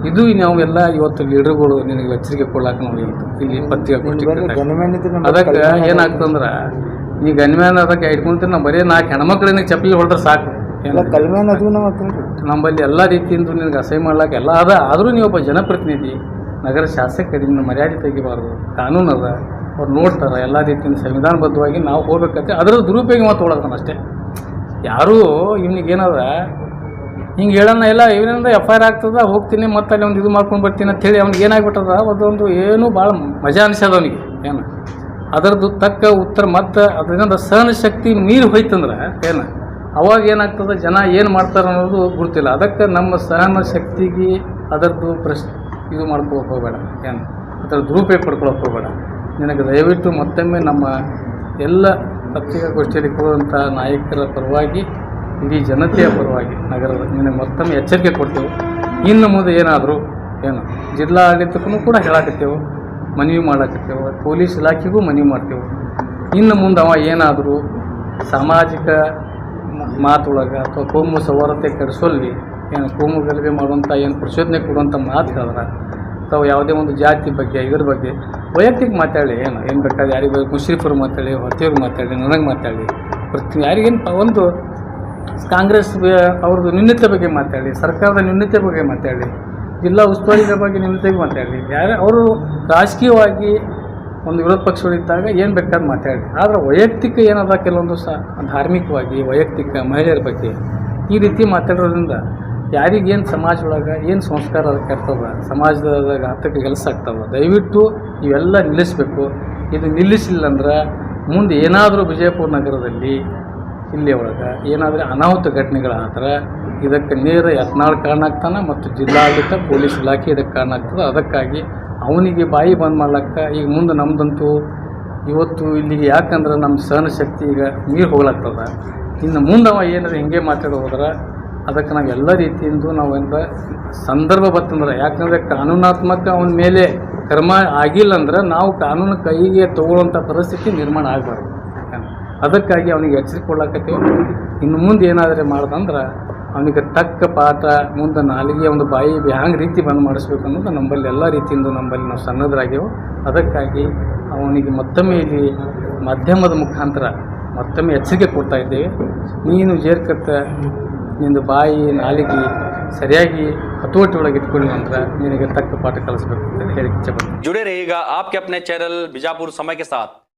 ಇದು ನಾವೆಲ್ಲ ಇವತ್ತು ಲೀಡರ್ಗಳು ನಿನಗೆ ಎಚ್ಚರಿಕೆ ಕೊಡ್ಲಾಕ ನಾವು ಇಲ್ಲಿ ಪತ್ರಿಕಾಗೋಷ್ಠಿ. ಅದಕ್ಕೆ ಏನಾಗ್ತಂದ್ರೆ ನೀ ಗನ್ಮ್ಯಾನ್ ಅದಕ್ಕೆ ಇಟ್ಕೊಂತೀರಿ. ನಾವು ಬರೀ 4 ಹೆಣ್ಮಕ್ಳಿಗೆ ಚಪ್ಪಲಿ ಹೊಡೆದ್ರೆ ಸಾಕು. ನಮ್ಮಲ್ಲಿ ಎಲ್ಲ ರೀತಿಯಿಂದ ನಿನಗೆ ಅಸಹ್ಯ ಮಾಡ್ಲಾಕ ಎಲ್ಲ ಅದ. ಆದರೂ ನೀವೊಬ್ಬ ಜನಪ್ರತಿನಿಧಿ, ನಗರ ಶಾಸಕರಿಂದ ಮರ್ಯಾದೆ ತೆಗಿಬಾರ್ದು. ಕಾನೂನು ಅದ, ಅವ್ರು ನೋಡ್ತಾರೆ ಎಲ್ಲ ರೀತಿಯಿಂದ ಸಂವಿಧಾನಬದ್ಧವಾಗಿ ನಾವು ಹೋಗ್ಬೇಕಂತೆ. ಅದರ ದುರುಪಯೋಗ ಮಾತು ತೊಗೊಳತ್ತಾನ ಅಷ್ಟೇ. ಯಾರೂ ಇವನಿಗೇನದ ಹಿಂಗೆ ಹೇಳೋಣ ಎಲ್ಲ ಇವನಿಂದ FIR ಆಗ್ತದೆ, ಹೋಗ್ತೀನಿ ಮತ್ತೆ ಅಲ್ಲಿ ಒಂದು ಇದು ಮಾಡ್ಕೊಂಡು ಬರ್ತೀನಿ ಅಂತೇಳಿ ಅವ್ನಿಗೆ ಏನಾಗ್ಬಿಟ್ಟದ ಅದೊಂದು ಏನೂ ಭಾಳ ಮಜಾ ಅನಿಸೋದು ಅವನಿಗೆ. ಏನು ಅದರದ್ದು ತಕ್ಕ ಉತ್ತರ ಮತ್ತು ಅದರಿಂದ ಸಹನ ಶಕ್ತಿ ಮೀರಿ ಹೋಯ್ತಂದ್ರೆ ಏನು ಅವಾಗ ಏನಾಗ್ತದೆ, ಜನ ಏನು ಮಾಡ್ತಾರೆ ಅನ್ನೋದು ಗುರುತಿಲ್ಲ. ಅದಕ್ಕೆ ನಮ್ಮ ಸಹನ ಶಕ್ತಿಗೆ ಅದರದ್ದು ಇದು ಮಾಡ್ಕೊಳಕ್ಕೆ ಹೋಗಬೇಡ, ಏನು ಅದರ ದುರುಪಯೋಗ ಪಡ್ಕೊಳಕ್ಕೆ ಹೋಗಬೇಡ. ನಿನಗೆ ದಯವಿಟ್ಟು ಮತ್ತೊಮ್ಮೆ ನಮ್ಮ ಎಲ್ಲ ಪತ್ರಿಕಾಗೋಷ್ಠಿಯಲ್ಲಿ ಕೊಡುವಂಥ ನಾಯಕರ ಪರವಾಗಿ, ಇಡೀ ಜನತೆಯ ಪರವಾಗಿ ನಗರದ ನಿನಗೆ ಮತ್ತೊಮ್ಮೆ ಎಚ್ಚರಿಕೆ ಕೊಡ್ತೇವೆ. ಇನ್ನು ಮುಂದೆ ಏನಾದರೂ ಏನು ಜಿಲ್ಲಾ ಆಡಳಿತಕ್ಕೂ ಕೂಡ ಹೇಳಾಕತ್ತೇವೆ, ಮನವಿ ಮಾಡಾಕತ್ತೇವೆ, ಪೊಲೀಸ್ ಇಲಾಖೆಗೂ ಮನವಿ ಮಾಡ್ತೇವೆ. ಇನ್ನು ಮುಂದೆ ಅವ ಏನಾದರೂ ಸಾಮಾಜಿಕ ಮಾತೊಳಗೆ ಅಥವಾ ಕೋಮು ಸೌಹಾರ್ದತೆ ಕೆಡಿಸೋಲ್ಲಿ ಏನು ಕೋಮು ಗಲಭೆ ಮಾಡುವಂಥ ಏನು ಪ್ರಚೋದನೆ ಕೊಡುವಂಥ ಮಾತು ಹೇಳಿದ್ರೆ ಅಥವಾ ಯಾವುದೇ ಒಂದು ಜಾತಿ ಬಗ್ಗೆ ಇದ್ರ ಬಗ್ಗೆ ವೈಯಕ್ತಿಕ ಮಾತಾಡಿ ಏನು ಬೇಕಾದ್ರೆ ಯಾರಿಗೆ ಮುಷರೀಫರು ಮಾತಾಡಿ, ಹೊತ್ತಿಯವ್ರು ಮಾತಾಡಿ, ನನಗೆ ಮಾತಾಡಿ, ಯಾರಿಗೇನು ಒಂದು ಕಾಂಗ್ರೆಸ್ ಅವ್ರದ್ದು ನ್ಯೂನತೆ ಬಗ್ಗೆ ಮಾತಾಡಿ, ಸರ್ಕಾರದ ನ್ಯೂನತೆ ಬಗ್ಗೆ ಮಾತಾಡಿ, ಜಿಲ್ಲಾ ಉಸ್ತುವಾರಿಗಳ ಬಗ್ಗೆ ನ್ಯೂನತೆ ಮಾತಾಡಿ, ಯಾರು ಅವರು ರಾಜಕೀಯವಾಗಿ ಒಂದು ವಿರೋಧ ಪಕ್ಷಗಳಿದ್ದಾಗ ಏನು ಬೇಕಾದ್ರೆ ಮಾತಾಡಿ. ಆದರೆ ವೈಯಕ್ತಿಕ ಏನದ ಕೆಲವೊಂದು ಧಾರ್ಮಿಕವಾಗಿ ವೈಯಕ್ತಿಕ ಮಹಿಳೆಯರ ಬಗ್ಗೆ ಈ ರೀತಿ ಮಾತಾಡೋದ್ರಿಂದ ಯಾರಿಗೇನು ಸಮಾಜದೊಳಗೆ ಏನು ಸಂಸ್ಕಾರ ಅದಕ್ಕೆ ಇರ್ತದೆ, ಸಮಾಜದಾಗ ಹತ್ತಕ್ಕೆ ಕೆಲಸ ಆಗ್ತವೆ. ದಯವಿಟ್ಟು ಇವೆಲ್ಲ ನಿಲ್ಲಿಸಬೇಕು. ಇದು ನಿಲ್ಲಿಸಿಲ್ಲ ಅಂದ್ರೆ ಮುಂದೆ ಏನಾದರೂ ವಿಜಯಪುರ ನಗರದಲ್ಲಿ ಇಲ್ಲಿ ಒಳಗೆ ಏನಾದರೂ ಅನಾಹುತ ಘಟನೆಗಳಾದ್ರೆ ಇದಕ್ಕೆ ನೇರ ಯತ್ನಾಳ್ ಕಾರಣ ಆಗ್ತಾನೆ ಮತ್ತು ಜಿಲ್ಲಾಡಳಿತ ಪೊಲೀಸ್ ಇಲಾಖೆ ಇದಕ್ಕೆ ಕಾರಣ ಆಗ್ತದೆ. ಅದಕ್ಕಾಗಿ ಅವನಿಗೆ ಬಾಯಿ ಬಂದ್ ಮಾಡ್ಲಿಕ್ಕೆ ಈಗ ಮುಂದೆ ನಮ್ಮದಂತೂ ಇವತ್ತು ಇಲ್ಲಿಗೆ ಯಾಕಂದ್ರೆ ನಮ್ಮ ಸಹನ ಶಕ್ತಿ ಈಗ ನೀರು ಹೋಗ್ಲಾಗ್ತದೆ. ಇನ್ನು ಮುಂದೆ ಅವ ಏನಾದ್ರು ಹಿಂಗೆ ಮಾತಾಡೋ ಹೋದ್ರೆ ಅದಕ್ಕೆ ನಾವು ಎಲ್ಲ ರೀತಿಯಿಂದ ನಾವು ಏನಾರ ಸಂದರ್ಭ ಬರ್ತಂದ್ರೆ, ಯಾಕಂದರೆ ಕಾನೂನಾತ್ಮಕ ಅವನ ಮೇಲೆ ಕ್ರಮ ಆಗಿಲ್ಲ ಅಂದ್ರೆ ನಾವು ಕಾನೂನು ಕೈಗೆ ತೊಗೊಳ್ಳೋಂಥ ಪರಿಸ್ಥಿತಿ ನಿರ್ಮಾಣ ಆಗಬಾರ್ದು. ಅದಕ್ಕಾಗಿ ಅವನಿಗೆ ಎಚ್ಚರಿಕೆ ಕೊಡ್ಲಾಕತ್ತೀವಿ. ಇನ್ನು ಮುಂದೆ ಏನಾದರೂ ಮಾಡ್ದಂದ್ರೆ ಅವನಿಗೆ ತಕ್ಕ ಪಾಠ ಮುಂದೆ ನಾಲಿಗೆ ಒಂದು ಬಾಯಿ ಹ್ಯಾಂಗೆ ರೀತಿ ಬಂದ್ ಮಾಡಿಸ್ಬೇಕು ಅನ್ನೋದು ನಮ್ಮಲ್ಲಿ ಎಲ್ಲ ರೀತಿಯಿಂದ ನಾವು ಸನ್ನದ್ಧರಾಗ್ಯವು. ಅದಕ್ಕಾಗಿ ಅವನಿಗೆ ಮತ್ತೊಮ್ಮೆ ಇಲ್ಲಿ ಮಾಧ್ಯಮದ ಮುಖಾಂತರ ಮತ್ತೊಮ್ಮೆ ಎಚ್ಚರಿಕೆ ಕೊಡ್ತಾ ಇದ್ದೇವೆ. ನೀನು ಜೇರ್ಕತ್ತ ನಿಂದು ಬಾಯಿ ನಾಲಿಗೆ ಸರಿಯಾಗಿ ಹತೋಟಿ ಒಳಗೆ ಇಟ್ಕೊಳ್ಳಿ ಅಂದ್ರೆ ನಿನಗೆ ತಕ್ಕ ಪಾಠ ಕಲಿಸಬೇಕು ಅಂತ ಹೇಳಿ ಇಚ್ಛೆ ಪಡ್ತೀನಿ. जुड़े रहिएगा आपके अपने चैनल बीजापुर समय के साथ।